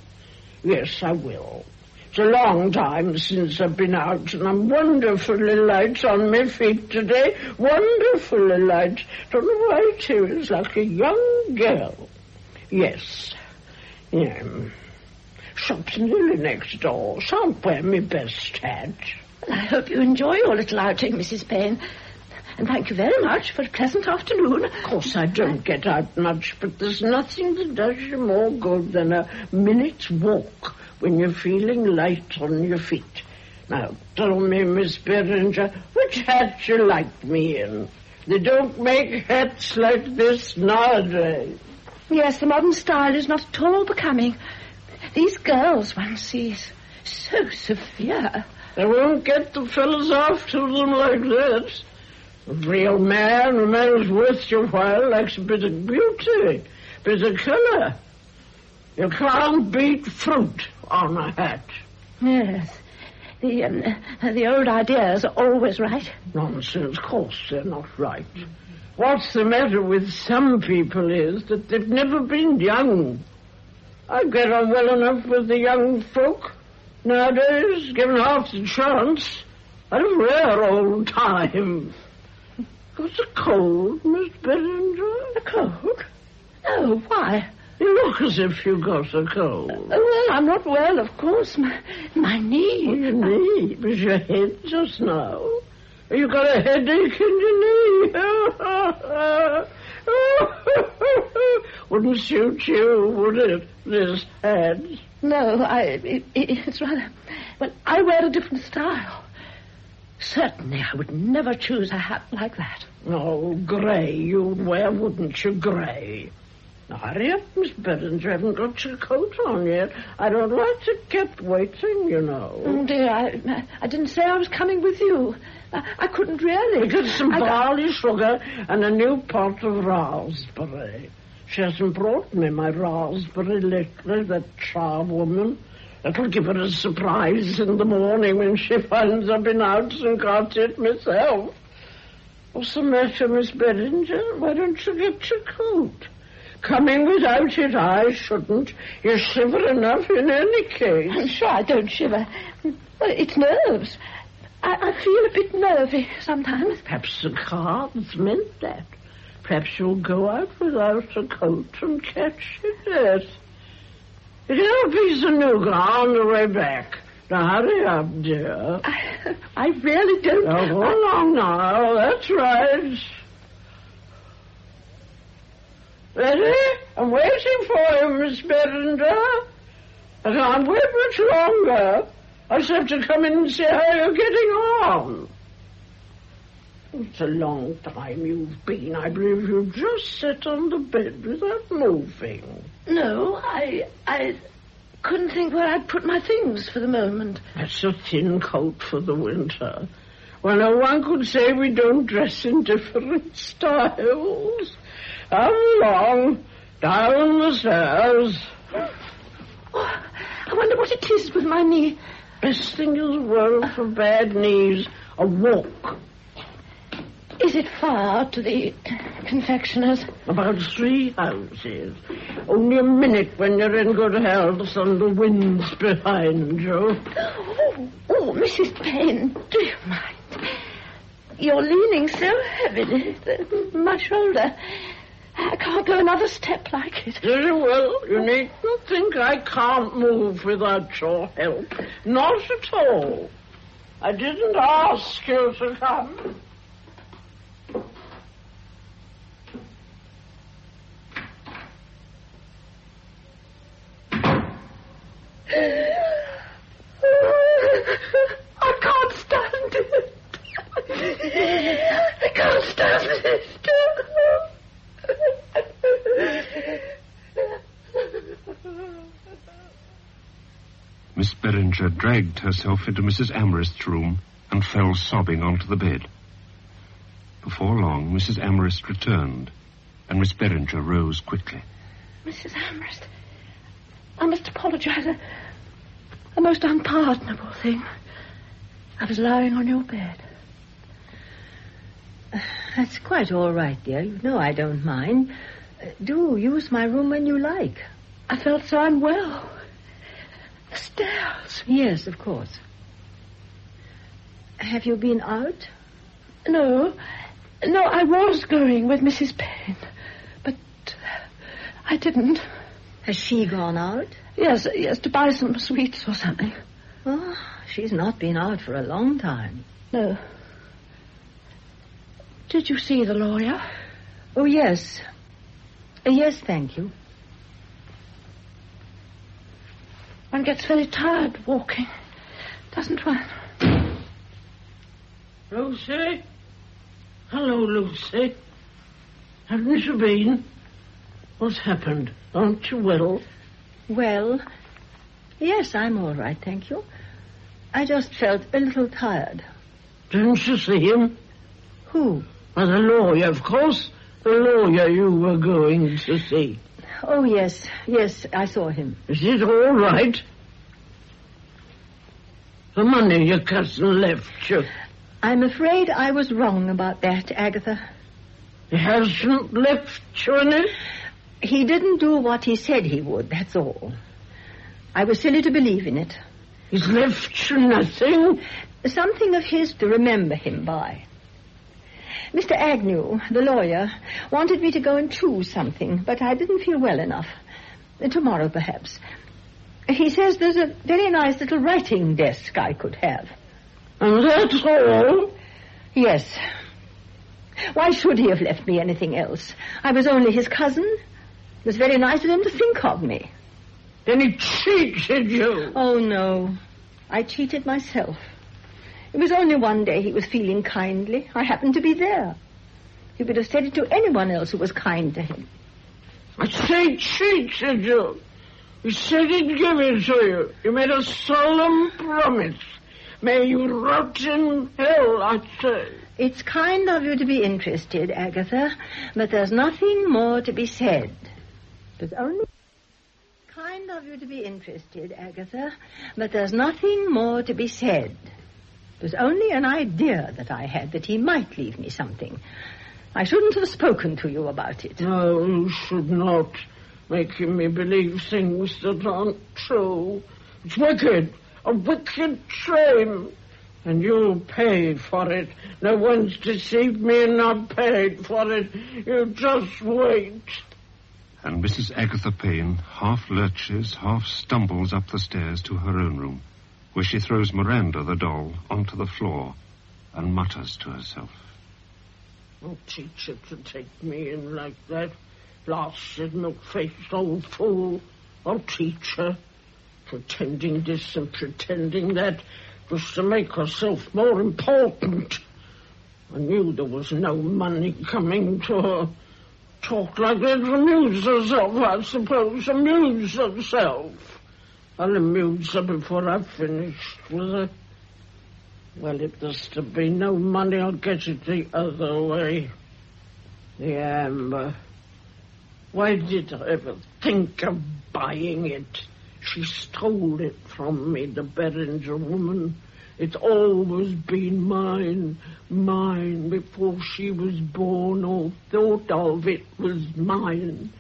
Yes, I will. It's a long time since I've been out, and I'm wonderfully light on my feet today. Wonderfully light. Don't know why it is, like a young girl. Yes. Yeah. Shop's nearly next door. Shan't wear my best hat. I hope you enjoy your little outing, Mrs. Payne. And thank you very much for a pleasant afternoon. Of course, I don't get out much, but there's nothing that does you more good than a minute's walk when you're feeling light on your feet. Now, tell me, Miss Beringer, which hat you like me in? They don't make hats like this nowadays. Yes, the modern style is not at all becoming. These girls one sees, so severe. They won't get the fellas after them like that. A real man, a man who's worth your while, likes a bit of beauty, bit of colour. You can't beat fruit on a hat. Yes, the old ideas are always right. Nonsense, of course they're not right. What's the matter with some people is that they've never been young. I get on well enough with the young folk. Nowadays, given half the chance, I'd have rare old time. Got a cold, Miss Beringer? A cold? Oh, why? You look as if you got a cold. Well, I'm not well, of course. My knee. Oh, your knee? Was your head just now? You got a headache in your knee? Wouldn't suit you, would it, this hat? No, it's rather... Well, I wear a different style. Certainly, I would never choose a hat like that. Oh, grey you'd wear, wouldn't you, grey? Now, hurry up, Miss Beringer. I haven't got your coat on yet. I don't like to keep waiting, you know. Oh, dear, I didn't say I was coming with you. I couldn't really. Get some barley sugar and a new pot of raspberry. She hasn't brought me my raspberry lately, that charwoman. That'll give her a surprise in the morning when she finds I've been out and got it myself. What's the matter, Miss Beringer? Why don't you get your coat? Coming without it, I shouldn't. You shiver enough in any case. I'm sure I don't shiver. Well, it's nerves. I feel a bit nervy sometimes. Perhaps the cards meant that. Perhaps you'll go out without a coat and catch your death. You can have a piece of nougat on the way back. Now, hurry up, dear. I really don't... Now, go along now. That's right. Ready? I'm waiting for you, Miss Beringer. I can't wait much longer. I just have to come in and see how you're getting on. It's a long time you've been. I believe you just sat on the bed without moving. No, I couldn't think where I'd put my things for the moment. That's a thin coat for the winter. Well, no one could say we don't dress in different styles. Come along, down the stairs. Oh, I wonder what it is with my knee. Best thing in the world for bad knees, a walk. Is it far to the confectioner's? About 3 houses. Only a minute when you're in good health and the wind's behind you. Oh, Mrs. Payne, do you mind? You're leaning so heavily. My shoulder. I can't go another step like it. Very well. You needn't think I can't move without your help. Not at all. I didn't ask you to come. I can't stand it. I can't stand it. Miss Beringer dragged herself into Mrs. Amherst's room and fell sobbing onto the bed. Before long, Mrs. Amherst returned, and Miss Beringer rose quickly. Mrs. Amherst, I must apologize. A most unpardonable thing. I was lying on your bed. That's quite all right, dear. You know I don't mind. Do use my room when you like. I felt so unwell. The stairs. Yes, of course. Have you been out? No, I was going with Mrs. Payne, but I didn't. Has she gone out? Yes, to buy some sweets or something. Oh, she's not been out for a long time. No. Did you see the lawyer? Oh, yes. Yes, thank you. One gets very tired walking, doesn't one? Lucy? Hello, Lucy. Haven't you been? What's happened? Aren't you well? Well, yes, I'm all right, thank you. I just felt a little tired. Didn't you see him? Who? Well, the lawyer, of course. The lawyer you were going to see. Oh, yes, I saw him. Is it all right? The money your cousin left you. I'm afraid I was wrong about that, Agatha. He hasn't left you any? He didn't do what he said he would, that's all. I was silly to believe in it. He's left you nothing? Something of his to remember him by. Mr. Agnew, the lawyer, wanted me to go and choose something, but I didn't feel well enough. Tomorrow, perhaps. He says there's a very nice little writing desk I could have. And that's all? Yes. Why should he have left me anything else? I was only his cousin. It was very nice of him to think of me. Then he cheated you? Oh, no. I cheated myself. It was only one day he was feeling kindly. I happened to be there. He would have said it to anyone else who was kind to him. I say cheated you. He said he'd give it to you. You made a solemn promise. May you rot in hell, I say. It's kind of you to be interested, Agatha, but there's nothing more to be said. There's only... Kind of you to be interested, Agatha, but there's nothing more to be said. It was only an idea that I had that he might leave me something. I shouldn't have spoken to you about it. No, you should not. Making me believe things that aren't true. It's wicked. A wicked shame. And you'll pay for it. No one's deceived me and not paid for it. You just wait. And Mrs. Agatha Payne half lurches, half stumbles up the stairs to her own room, where she throws Miranda, the doll, onto the floor and mutters to herself. Oh, teacher, to take me in like that. Blasted, milk-faced old fool. Oh, teacher, pretending this and pretending that just to make herself more important. I knew there was no money coming to her. Talk like that to amuse herself, I suppose. Amuse herself. I'll amuse her before I've finished with her. Well, if there's to be no money, I'll get it the other way. The amber. Why did I ever think of buying it? She stole it from me, the Beringer woman. It's always been mine, mine. Before she was born or thought of, it was mine.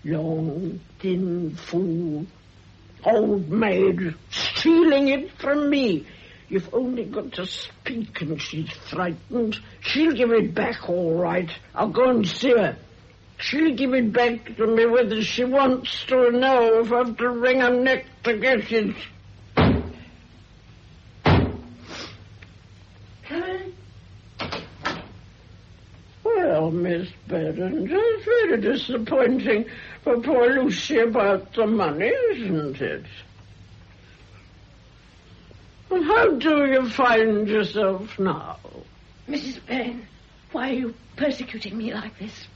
Long, thin fool. Old maid, stealing it from me. You've only got to speak and she's frightened. She'll give it back all right. I'll go and see her. She'll give it back to me whether she wants to or no, if I have to wring her neck to get it. Well, Miss Beringer, it's very disappointing for poor Lucy about the money, isn't it? And how do you find yourself now? Mrs. Payne, why are you persecuting me like this?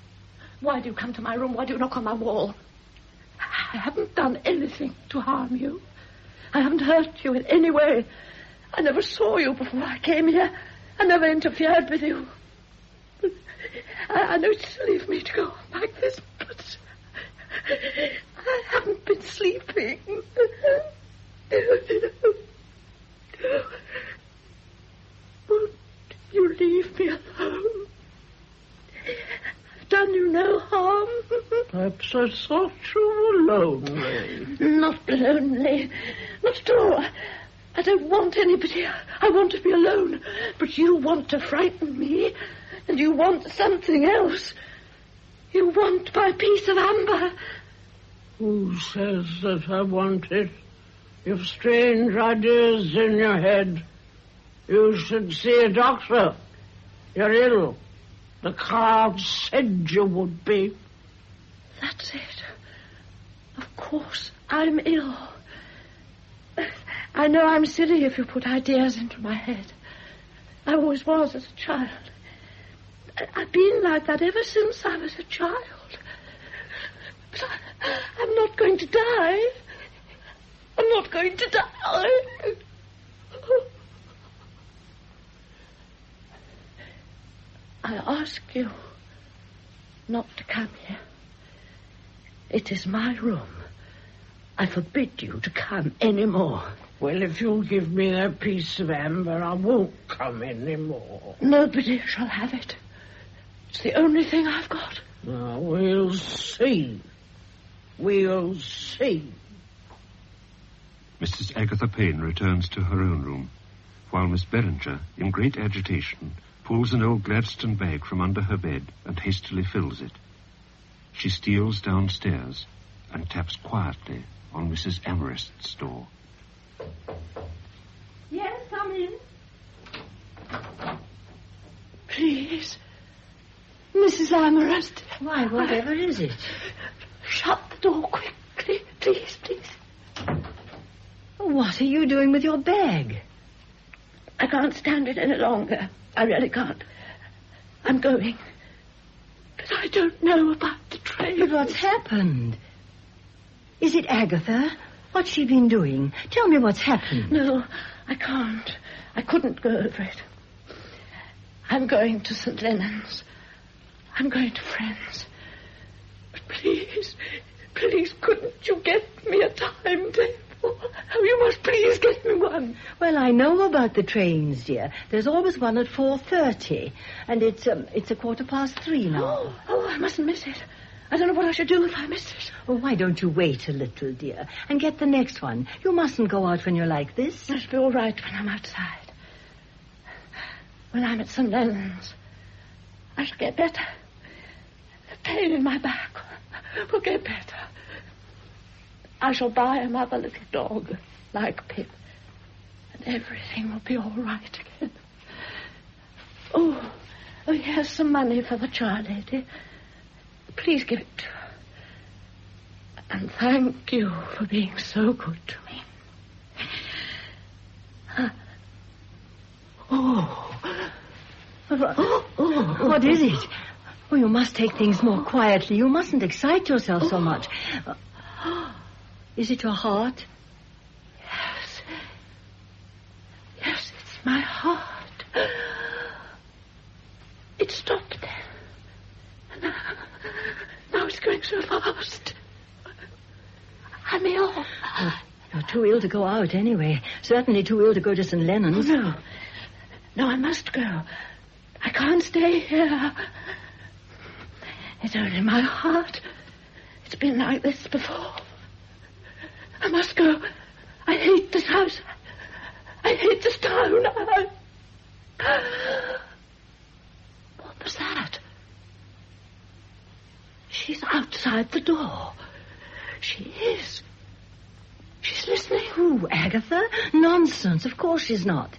Why do you come to my room? Why do you knock on my wall? I haven't done anything to harm you. I haven't hurt you in any way. I never saw you before I came here. I never interfered with you. I know it's silly of me to go on like this, but I haven't been sleeping. Won't you leave me alone? I've done you no harm. Perhaps I thought you were lonely. Not lonely. Not at all. I don't want anybody. I want to be alone. But you want to frighten me. And you want something else. You want my piece of amber. Who says that I want it? You've strange ideas in your head. You should see a doctor. You're ill. The cards said you would be. That's it. Of course, I'm ill. I know I'm silly if you put ideas into my head. I always was as a child. I've been like that ever since I was a child. But I'm not going to die. I'm not going to die. I ask you not to come here. It is my room. I forbid you to come any more. Well, if you'll give me that piece of amber, I won't come any more. Nobody shall have it. It's the only thing I've got. Now, we'll see. We'll see. Mrs. Agatha Payne returns to her own room, while Miss Beringer, in great agitation, pulls an old Gladstone bag from under her bed and hastily fills it. She steals downstairs and taps quietly on Mrs. Amarest's door. Yes, come in. Please, Mrs. Amarest. Why, whatever is it? Shut the door quickly, please, please. What are you doing with your bag? I can't stand it any longer. I really can't. I'm going. But I don't know about the train. But what's happened? Is it Agatha? What's she been doing? Tell me what's happened. No, I can't. I couldn't go over it. I'm going to St. Leonard's. I'm going to friends. But please, please, couldn't you get me a timetable? Oh, you must please get me one. Well, I know about the trains, dear. There's always one at 4:30, and it's 3:15 now. Oh, I mustn't miss it. I don't know what I should do if I miss it. Oh, why don't you wait a little, dear, and get the next one? You mustn't go out when you're like this. That'll be all right when I'm outside. When I'm at St. Leonard's, I shall get better. The pain in my back will get better. I shall buy another little dog like Pip, and everything will be all right again. Oh, here's some money for the charlady. Please give it to her. And thank you for being so good to me. What is it? Oh, you must take things more quietly. You mustn't excite yourself so much. Is it your heart? Yes, it's My heart. It stopped then. Now it's going so fast. I'm ill. You're too ill to go out anyway. Certainly too ill to go to St. Lennon's. Oh, no. No, I must go. I can't stay here. It's only my heart. It's been like this before. I must go. I hate this house. I hate this town. What was that? She's outside the door. She is. She's listening. Who, Agatha? Nonsense. Of course she's not.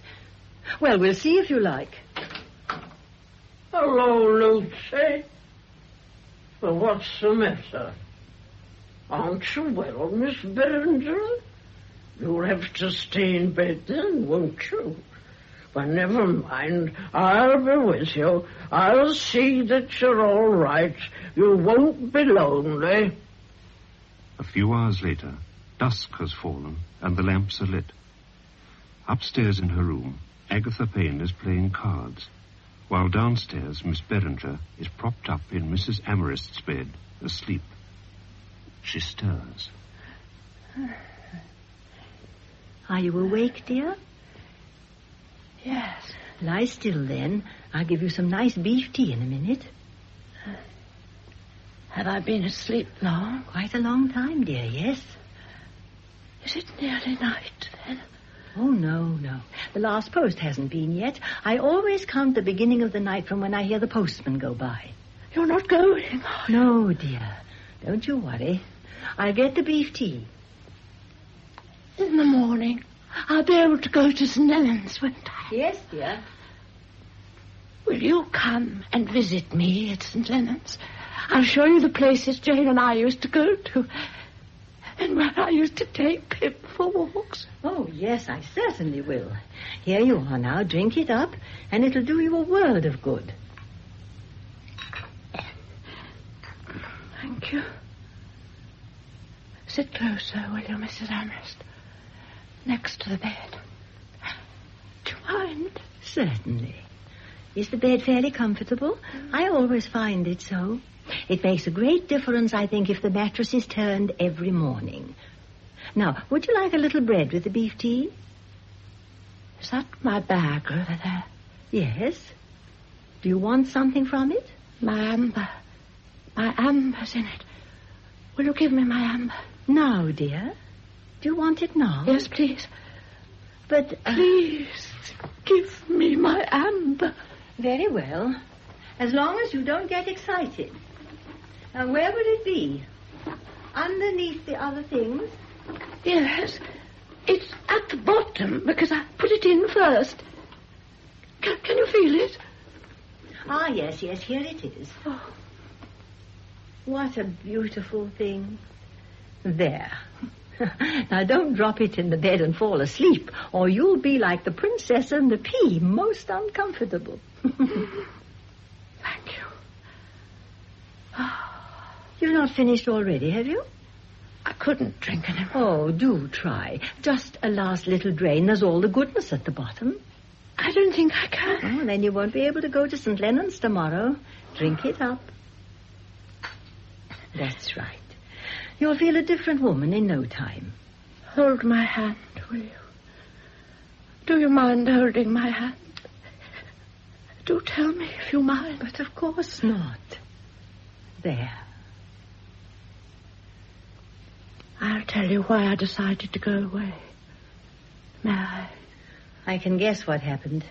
Well, we'll see if you like. Hello, Lucy. Well, what's the matter? Aren't you well, Miss Beringer? You'll have to stay in bed then, won't you? But never mind. I'll be with you. I'll see that you're all right. You won't be lonely. A few hours later, dusk has fallen and the lamps are lit. Upstairs in her room, Agatha Payne is playing cards, while downstairs Miss Beringer is propped up in Mrs. Amarist's bed, asleep. She stirs. Are you awake, dear? Yes. Lie still, then. I'll give you some nice beef tea in a minute. Have I been asleep long? Quite a long time, dear, yes. Is it nearly night, then? Oh, no. The last post hasn't been yet. I always count the beginning of the night from when I hear the postman go by. You're not going? No, dear. Don't you worry. I'll get the beef tea. In the morning, I'll be able to go to St. Lennon's, won't I? Yes, dear. Will you come and visit me at St. Lennon's? I'll show you the places Jane and I used to go to, and where I used to take Pip for walks. Oh, yes, I certainly will. Here you are now. Drink it up, and it'll do you a world of good. Thank you. Sit closer, will you, Mrs. Amherst? Next to the bed. Do you mind? Certainly. Is the bed fairly comfortable? I always find it so. It makes a great difference, I think, if the mattress is turned every morning. Now, would you like a little bread with the beef tea? Is that my bag over there? Yes. Do you want something from it? My amber. My amber's in it. Will you give me my amber? Now, dear. Do you want it now? Yes, please. But, please, give me my amber. Very well. As long as you don't get excited. Now, where would it be? Underneath the other things? Yes. It's at the bottom, because I put it in first. Can you feel it? Ah, yes, here it is. Oh. What a beautiful thing. There. Now, don't drop it in the bed and fall asleep, or you'll be like the princess and the pea, most uncomfortable. Thank you. You're not finished already, have you? I couldn't drink any more. Oh, do try. Just a last little drain. There's all the goodness at the bottom. I don't think I can. Oh, then you won't be able to go to St. Lennon's tomorrow. Drink it up. That's right. You'll feel a different woman in no time. Hold my hand, will you? Do you mind holding my hand? Do tell me if you mind. But of course not. There. I'll tell you why I decided to go away. May I? I can guess what happened.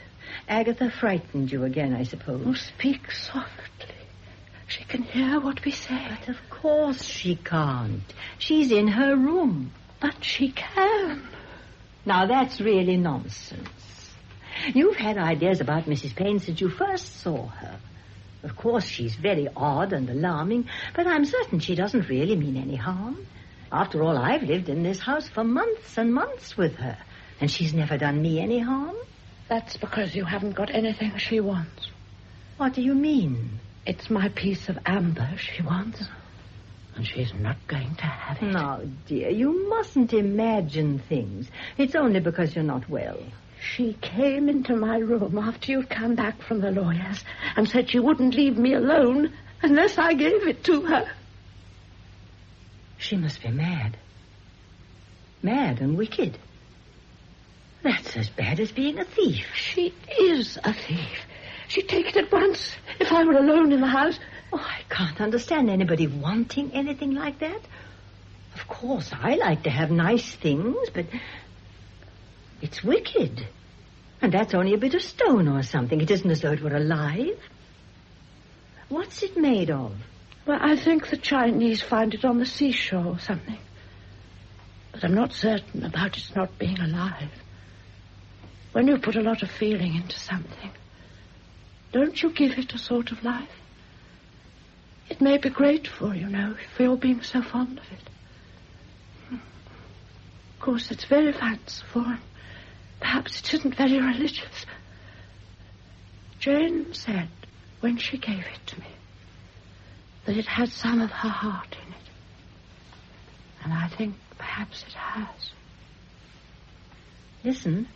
Agatha frightened you again, I suppose. Oh, speak softly. She can hear what we say. But of course she can't. She's in her room. But she can. Now, that's really nonsense. You've had ideas about Mrs. Payne since you first saw her. Of course, she's very odd and alarming, but I'm certain she doesn't really mean any harm. After all, I've lived in this house for months and months with her, and she's never done me any harm. That's because you haven't got anything she wants. What do you mean? It's my piece of amber she wants, and she's not going to have it. No, dear, you mustn't imagine things. It's only because you're not well. She came into my room after you'd come back from the lawyer's and said she wouldn't leave me alone unless I gave it to her. She must be mad. Mad and wicked. That's as bad as being a thief. She is a thief. She'd take it at once if I were alone in the house. Oh, I can't understand anybody wanting anything like that. Of course, I like to have nice things, but it's wicked. And that's only a bit of stone or something. It isn't as though it were alive. What's it made of? Well, I think the Chinese find it on the seashore or something. But I'm not certain about its not being alive. When you put a lot of feeling into something, don't you give it a sort of life? It may be grateful, you know, for your being so fond of it. Of course, it's very fanciful, and perhaps it isn't very religious. Jane said, when she gave it to me, that it had some of her heart in it. And I think perhaps it has. Listen.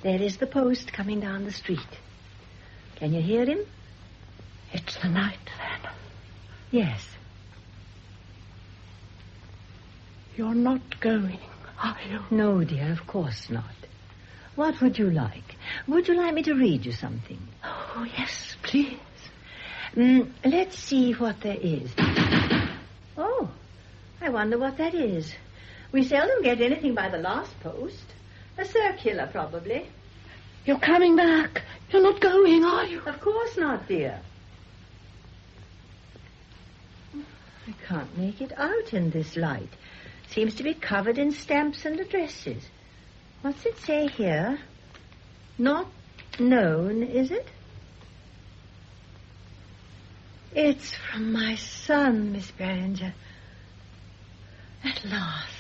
There is the post coming down the street. Can you hear him? It's the night, then. Yes. You're not going, are you? No, dear, of course not. What would you like? Would you like me to read you something? Oh, yes, please. Let's see what there is. Oh, I wonder what that is. We seldom get anything by the last post. A circular, probably. You're coming back. You're not going, are you? Of course not, dear. I can't make it out in this light. Seems to be covered in stamps and addresses. What's it say here? Not known, is it? It's from my son, Miss Beringer. At last.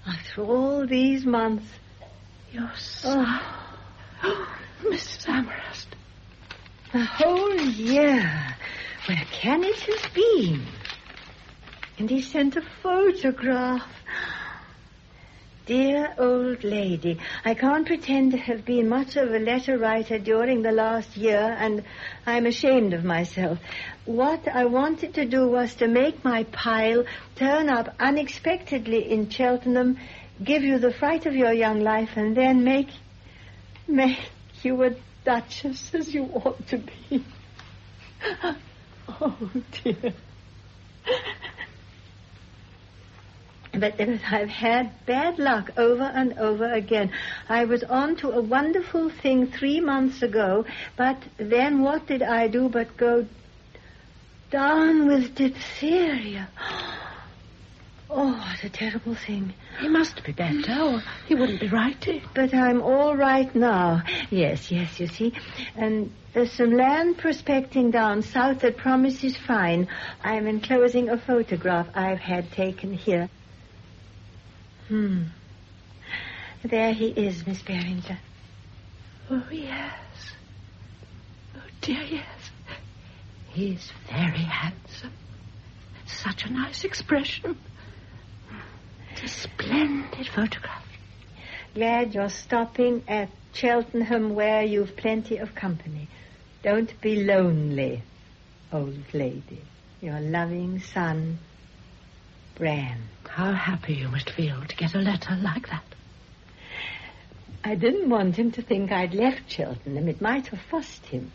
After all these months. Your son. Oh, Mrs. Amherst. A whole year. Where can it have been? And he sent a photograph. Dear old lady, I can't pretend to have been much of a letter writer during the last year, and I'm ashamed of myself. What I wanted to do was to make my pile turn up unexpectedly in Cheltenham, give you the fright of your young life, and then make you a duchess as you ought to be. Oh, dear. But I've had bad luck over and over again. I was on to a wonderful thing 3 months ago, but then what did I do but go down with diphtheria? Oh, what a terrible thing. He must be better, or he wouldn't be writing. But I'm all right now. Yes, you see. And there's some land prospecting down south that promises fine. I'm enclosing a photograph I've had taken here. There he is, Miss Beringer. Oh, yes. Oh, dear, yes. He's very handsome. Such a nice expression. It's a splendid photograph. Glad you're stopping at Cheltenham where you've plenty of company. Don't be lonely, old lady. Your loving son, Bran. How happy you must feel to get a letter like that. I didn't want him to think I'd left Cheltenham. It might have fussed him.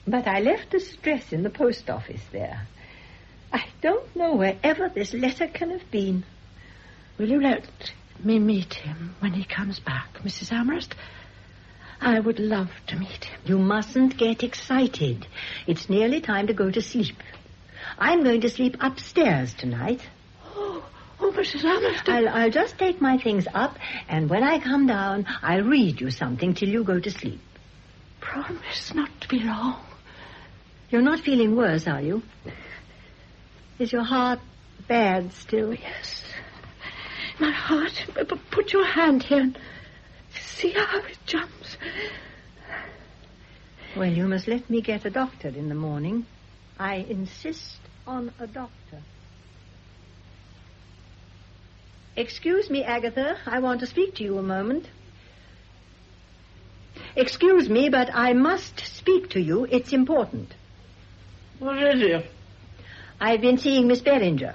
But I left this address in the post office there. I don't know wherever this letter can have been. Will you let me meet him when he comes back, Mrs. Amherst? I would love to meet him. You mustn't get excited. It's nearly time to go to sleep. I'm going to sleep upstairs tonight. Oh, Mrs. Amherst. I'll just take my things up, and when I come down, I'll read you something till you go to sleep. Promise not to be long. You're not feeling worse, are you? Is your heart bad still? Yes. My heart. Put your hand here and see how it jumps. Well, you must let me get a doctor in the morning. I insist on a doctor. Excuse me, Agatha. I want to speak to you a moment. Excuse me, but I must speak to you. It's important. What is it? I've been seeing Miss Beringer.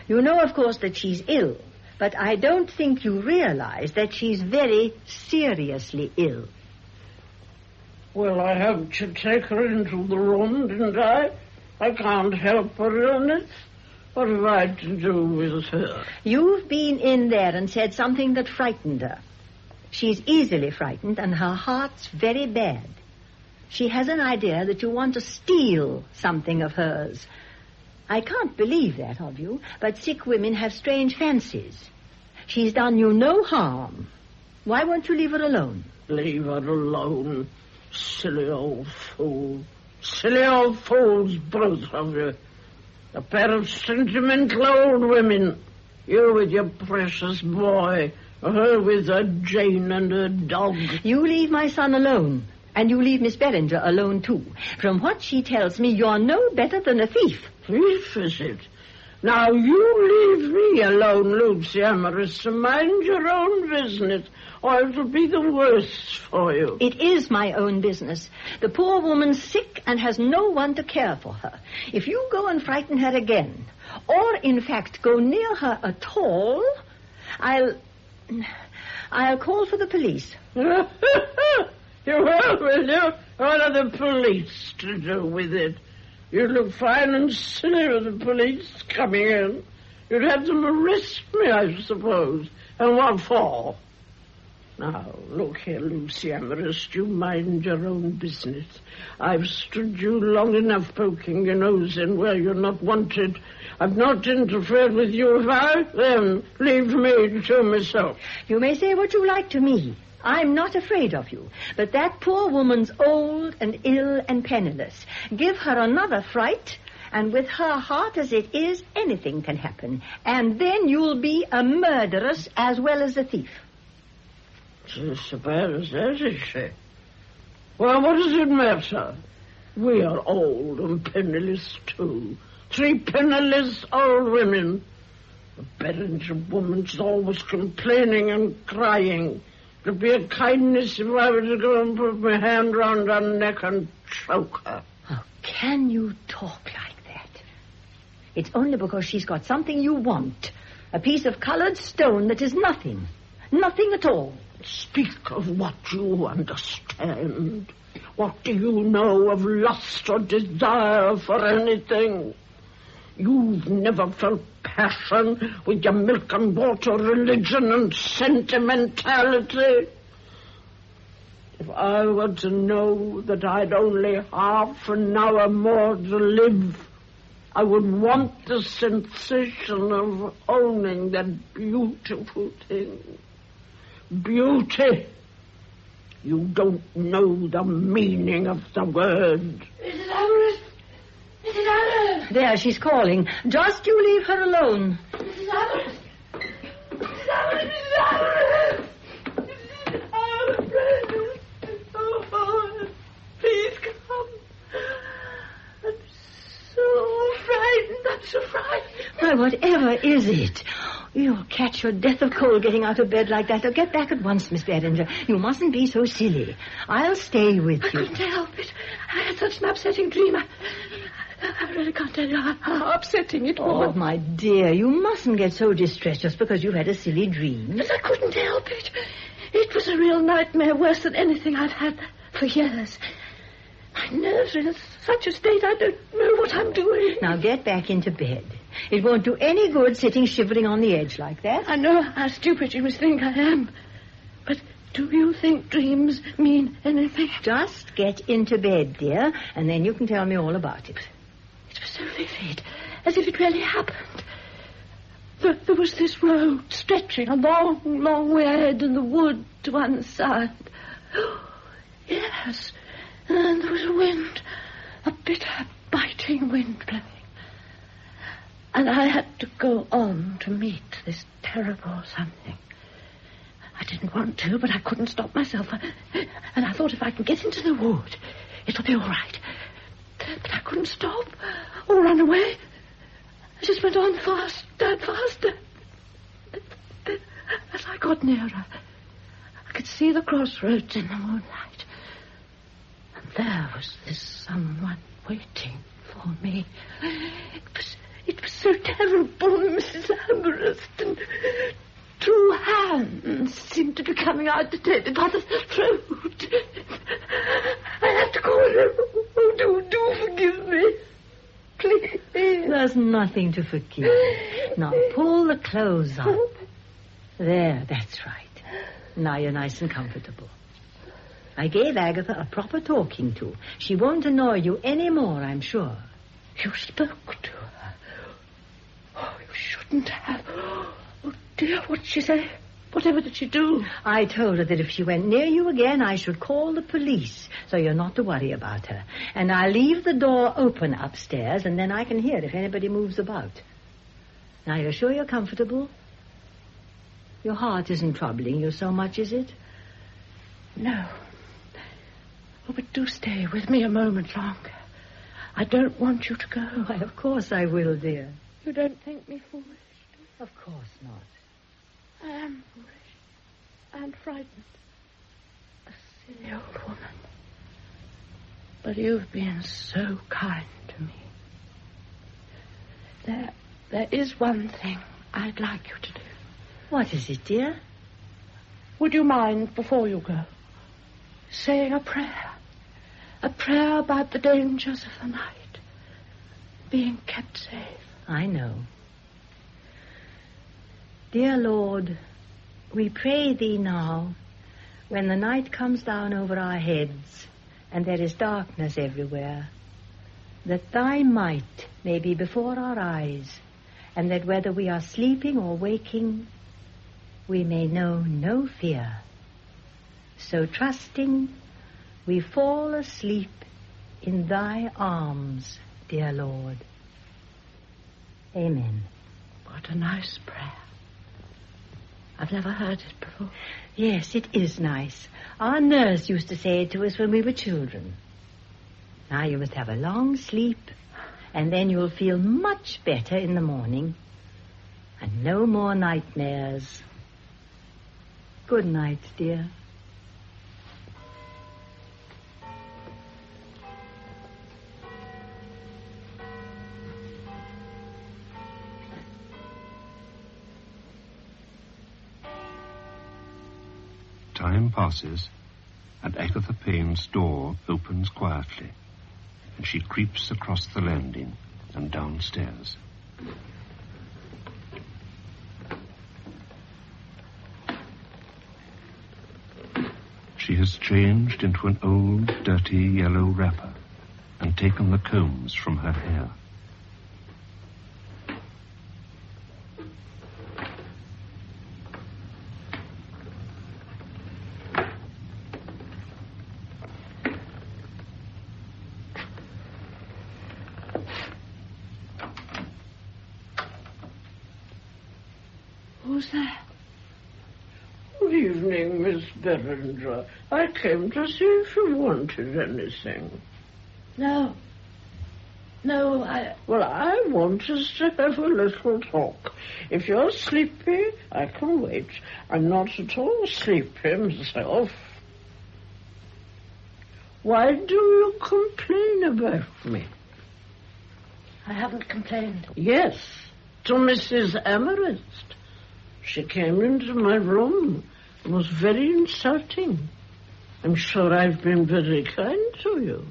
You know, of course, that she's ill, but I don't think you realize that she's very seriously ill. Well, I had to take her into the room, didn't I? I can't help her illness. What have I to do with her? You've been in there and said something that frightened her. She's easily frightened, and her heart's very bad. She has an idea that you want to steal something of hers. I can't believe that of you, but sick women have strange fancies. She's done you no harm. Why won't you leave her alone? Leave her alone. Silly old fool. Silly old fools, both of you. A pair of sentimental old women. You with your precious boy. Her with her Jane and her dog. You leave my son alone. And you leave Miss Beringer alone, too. From what she tells me, you're no better than a thief. Thief, is it? Now, you leave me alone, Lucy Amorous, to mind your own business, or it'll be the worse for you. It is my own business. The poor woman's sick and has no one to care for her. If you go and frighten her again, or, in fact, go near her at all, I'll call for the police. You will you? What are the police to do with it? You'd look fine and silly with the police coming in. You'd have them arrest me, I suppose. And what for? Now, look here, Lucy Amorous, you mind your own business. I've stood you long enough poking your nose in where you're not wanted. I've not interfered with you. If I, then leave me to myself. You may say what you like to me. I'm not afraid of you. But that poor woman's old and ill and penniless. Give her another fright, and with her heart as it is, anything can happen. And then you'll be a murderess as well as a thief. It's as bad as that, is she? Well, what does it matter? We are old and penniless, too. 3 penniless old women. The Beringer woman's always complaining and crying. It'd be a kindness if I were to go and put my hand round her neck and choke her. How can you talk like that? It's only because she's got something you want. A piece of colored stone that is nothing. Nothing at all. Speak of what you understand. What do you know of lust or desire for anything? You've never felt passion with your milk and water religion and sentimentality. If I were to know that I'd only half an hour more to live, I would want the sensation of owning that beautiful thing. Beauty. You don't know the meaning of the word. Mrs. Amorous! Mrs. Amorous! There, she's calling. Just you leave her alone. Mrs. Amorous! Mrs. Amorous! Mrs. Amorous! Mrs. Amorous! Oh, please come. I'm so frightened. I'm so frightened. Why, whatever is it? You'll catch your death of cold getting out of bed like that. So get back at once, Miss Beringer. You mustn't be so silly. I'll stay with you. I couldn't help it. I had such an upsetting dream. I really can't tell you how upsetting it was. Oh, my dear, you mustn't get so distressed just because you've had a silly dream. But I couldn't help it. It was a real nightmare, worse than anything I've had for years. My nerves are in such a state I don't know what I'm doing. Now get back into bed. It won't do any good sitting shivering on the edge like that. I know how stupid you must think I am. But do you think dreams mean anything? Just get into bed, dear, and then you can tell me all about it. It was so vivid, as if it really happened. There was this road stretching a long, long way ahead in the wood to one side. Yes, and there was a wind, a bitter, biting wind blowing. And I had to go on to meet this terrible something. I didn't want to, but I couldn't stop myself. And I thought if I can get into the wood, it'll be all right. But I couldn't stop or run away. I just went on faster and faster. As I got nearer, I could see the crossroads in the moonlight. there was this someone waiting for me. It was so terrible, Mrs. Amherst, and 2 hands seemed to be coming out to take me by the throat. I had to call her. Oh, do forgive me. Please. There's nothing to forgive. Now, pull the clothes up. There, that's right. Now you're nice and comfortable. I gave Agatha a proper talking to. She won't annoy you any more, I'm sure. You spoke to her. Oh, you shouldn't have. Oh, dear, what'd she say? Whatever did she do? I told her that if she went near you again, I should call the police, so you're not to worry about her. And I'll leave the door open upstairs, and then I can hear if anybody moves about. Now, you're sure you're comfortable? Your heart isn't troubling you so much, is it? No. Oh, but do stay with me a moment longer. I don't want you to go. Why, of course I will, dear. You don't think me foolish? Of course not. I am foolish and frightened. A silly old woman. But you've been so kind to me. There is one thing I'd like you to do. What is it, dear? Would you mind, before you go, saying a prayer? A prayer about the dangers of the night. Being kept safe. I know. Dear Lord, we pray thee now, when the night comes down over our heads and there is darkness everywhere, that thy might may be before our eyes, and that whether we are sleeping or waking, we may know no fear. So trusting, we fall asleep in thy arms, dear Lord. Amen. What a nice prayer. I've never heard it before. Yes, it is nice. Our nurse used to say it to us when we were children. Now you must have a long sleep, and then you'll feel much better in the morning. And no more nightmares. Good night, dear. Time passes, and Agatha Payne's door opens quietly, and she creeps across the landing and downstairs. She has changed into an old, dirty yellow wrapper and taken the combs from her hair. Who's that? Good evening, Miss Beringer. I came to see if you wanted anything. No, Well, I want us to have a little talk. If you're sleepy, I can wait. I'm not at all sleepy myself. Why do you complain about me? I haven't complained. Yes, to Mrs. Amherst. She came into my room and was very insulting. I'm sure I've been very kind to you.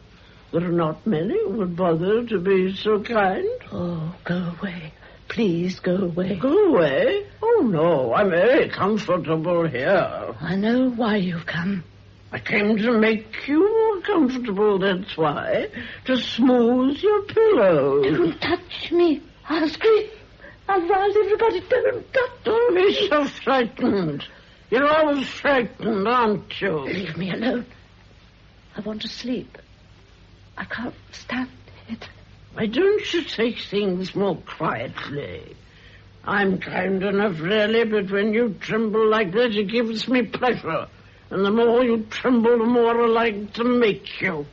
There are not many who would bother to be so kind. Oh, go away. Please go away. Go away? Oh, no, I'm very comfortable here. I know why you've come. I came to make you more comfortable, that's why. To smooth your pillows. Don't touch me. I'll scream. I'll rouse everybody. Don't touch me. Don't be so frightened. You're always frightened, aren't you? Leave me alone. I want to sleep. I can't stand it. Why don't you take things more quietly? I'm kind enough, really, but when you tremble like that, it gives me pleasure. And the more you tremble, the more I like to make you.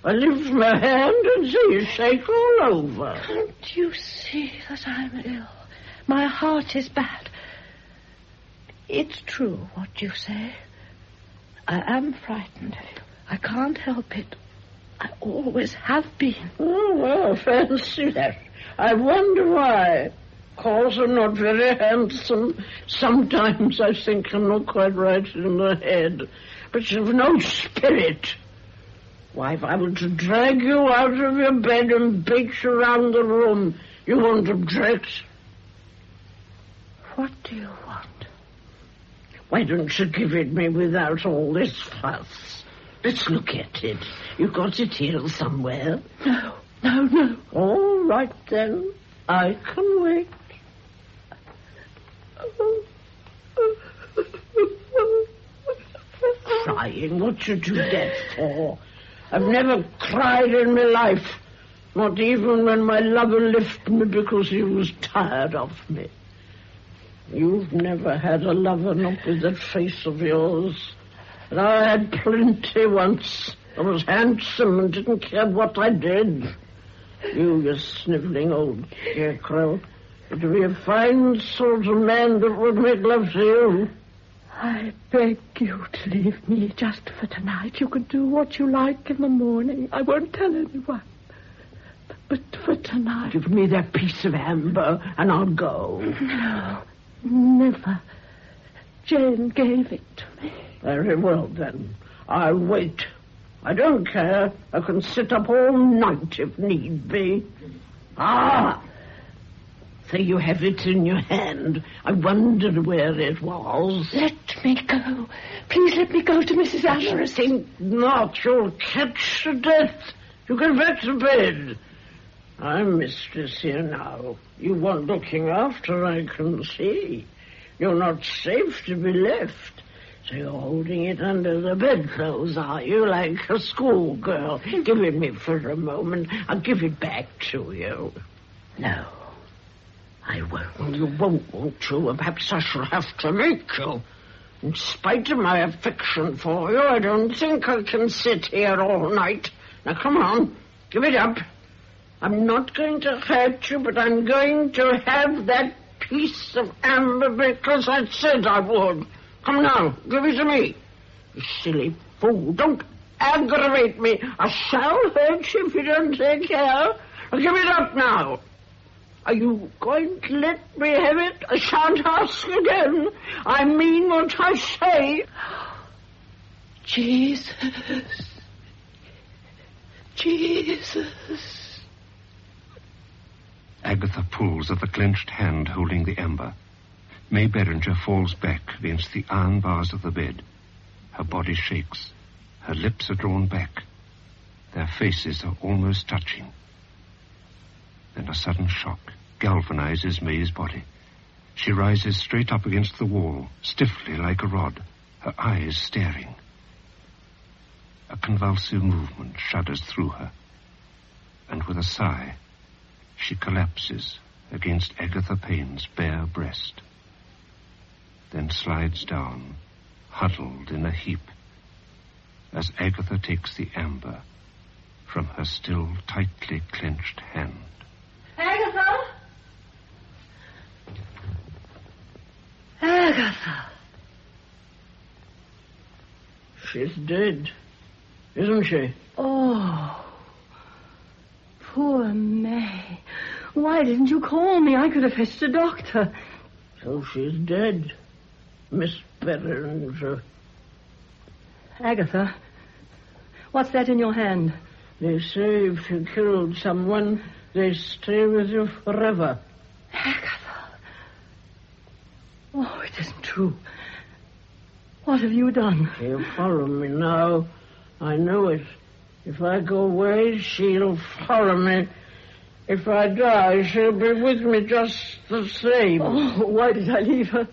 I lift my hand and see you shake all over. Can't you see that I'm ill? My heart is bad. It's true what you say. I am frightened of you. I can't help it. I always have been. Oh, well, fancy that. I wonder why. Of course, I'm not very handsome. Sometimes I think I'm not quite right in the head. But you've no spirit. Why, if I were to drag you out of your bed and beat you around the room, you won't object. What do you want? Why don't you give it me without all this fuss? Let's look at it. You've got it here somewhere. No. All right, then. I can wait. Crying? What you do that for? I've never cried in my life. Not even when my lover left me because he was tired of me. You've never had a lover, not with that face of yours. But I had plenty once. I was handsome and didn't care what I did. You snivelling old scarecrow. It'd be a fine sort of man that would make love to you. I beg you to leave me just for tonight. You can do what you like in the morning. I won't tell anyone. But for tonight... Give me that piece of amber and I'll go. No, never. Jane gave it to me. Very well, then. I'll wait. I don't care. I can sit up all night if need be. Ah! So you have it in your hand. I wondered where it was. Let me go. Please let me go to Mrs. Evans. Think not. You'll catch the death. You get back to bed. I'm mistress here now. You want looking after, I can see. You're not safe to be left. So you're holding it under the bedclothes, are you, like a schoolgirl? Give it me for a moment. I'll give it back to you. No. I won't. Well, you won't you? And perhaps I shall have to make you. In spite of my affection for you, I don't think I can sit here all night. Now, come on. Give it up. I'm not going to hurt you, but I'm going to have that piece of amber because I said I would. Come now. Give it to me. You silly fool. Don't aggravate me. I shall hurt you if you don't take care. Now, give it up now. Are you going to let me have it? I shan't ask again. I mean what I say. Jesus. Agatha pulls at the clenched hand holding the amber. May Beringer falls back against the iron bars of the bed. Her body shakes. Her lips are drawn back. Their faces are almost touching. Then a sudden shock galvanizes May's body. She rises straight up against the wall, stiffly like a rod, her eyes staring. A convulsive movement shudders through her, and with a sigh, she collapses against Agatha Payne's bare breast, then slides down, huddled in a heap, as Agatha takes the amber from her still tightly clenched hand. Agatha! Agatha! She's dead, isn't she? Oh, poor May. Why didn't you call me? I could have fetched a doctor. So she's dead, Miss Beringer. Agatha, what's that in your hand? They say if you killed someone, they stay with you forever. Agatha. Oh, it isn't true. What have you done? She'll follow me now. I know it. If I go away, she'll follow me. If I die, she'll be with me just the same. Oh, why did I leave her?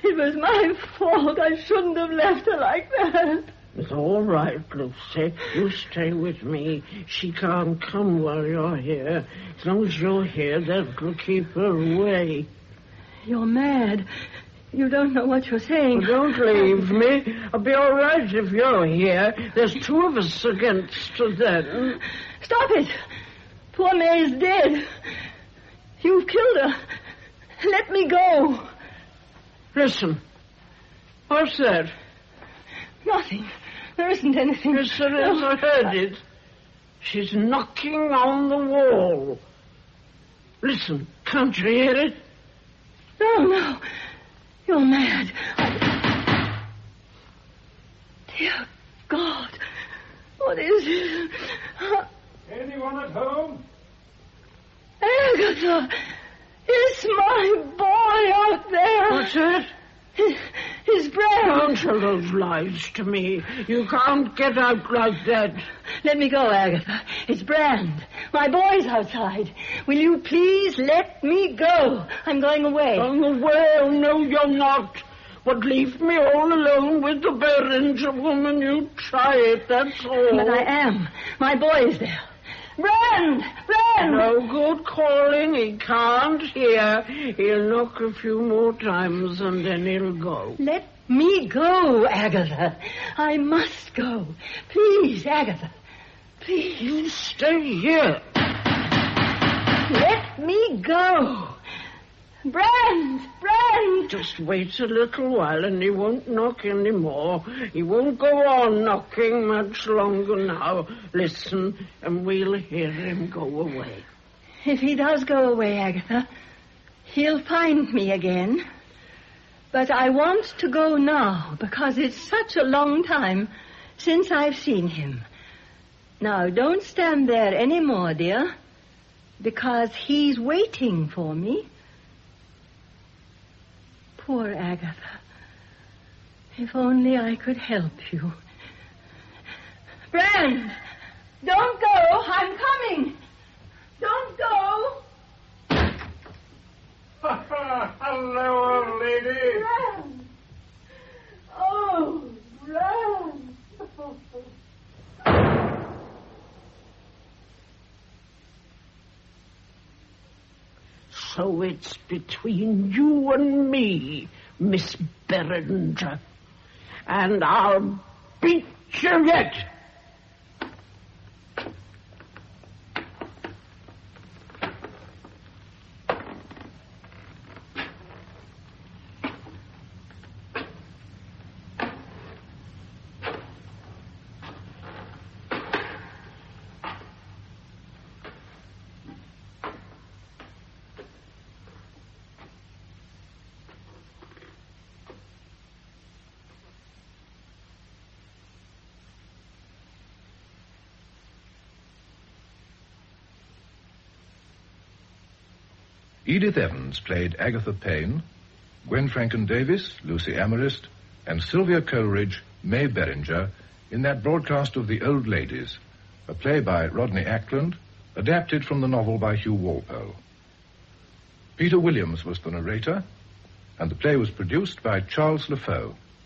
It was my fault. I shouldn't have left her like that. It's all right, Lucy. You stay with me. She can't come while you're here. As long as you're here, that'll keep her away. You're mad. You don't know what you're saying. Well, don't leave me. I'll be all right if you're here. There's two of us against them. Stop it. Poor May's dead. You've killed her. Let me go. Listen. What's that? Nothing. There isn't anything. Yes, there is. I heard it. She's knocking on the wall. Listen, can't you hear it? No. You're mad. Dear God. What is it? Anyone at home? Agatha. It's my boy out there. What's that? His brand. Don't tell those lies to me. You can't get out like that. Let me go, Agatha. It's Brand. My boy's outside. Will you please let me go? I'm going away. On the way? Oh, no, you're not. But leave me all alone with the Beringer woman. You try it, that's all. But I am. My boy is there. Brand! No good calling. He can't hear. He'll knock a few more times and then he'll go. Let me go, Agatha. I must go. Please, Agatha. Please. You stay here. Let me go. Brand! Just wait a little while and he won't knock any more. He won't go on knocking much longer now. Listen, and we'll hear him go away. If he does go away, Agatha, he'll find me again. But I want to go now because it's such a long time since I've seen him. Now, don't stand there any more, dear, because he's waiting for me. Poor Agatha. If only I could help you. Brand! Don't go! I'm coming! Don't go! Hello, old lady. Brand! Oh, Brand! So it's between you and me, Miss Beringer. And I'll beat you yet. Edith Evans played Agatha Payne, Gwen Ffrangcon-Davies, Lucy Amarist, and Sylvia Coleridge, May Beringer, in that broadcast of The Old Ladies, a play by Rodney Ackland, adapted from the novel by Hugh Walpole. Peter Williams was the narrator, and the play was produced by Charles LaFoe.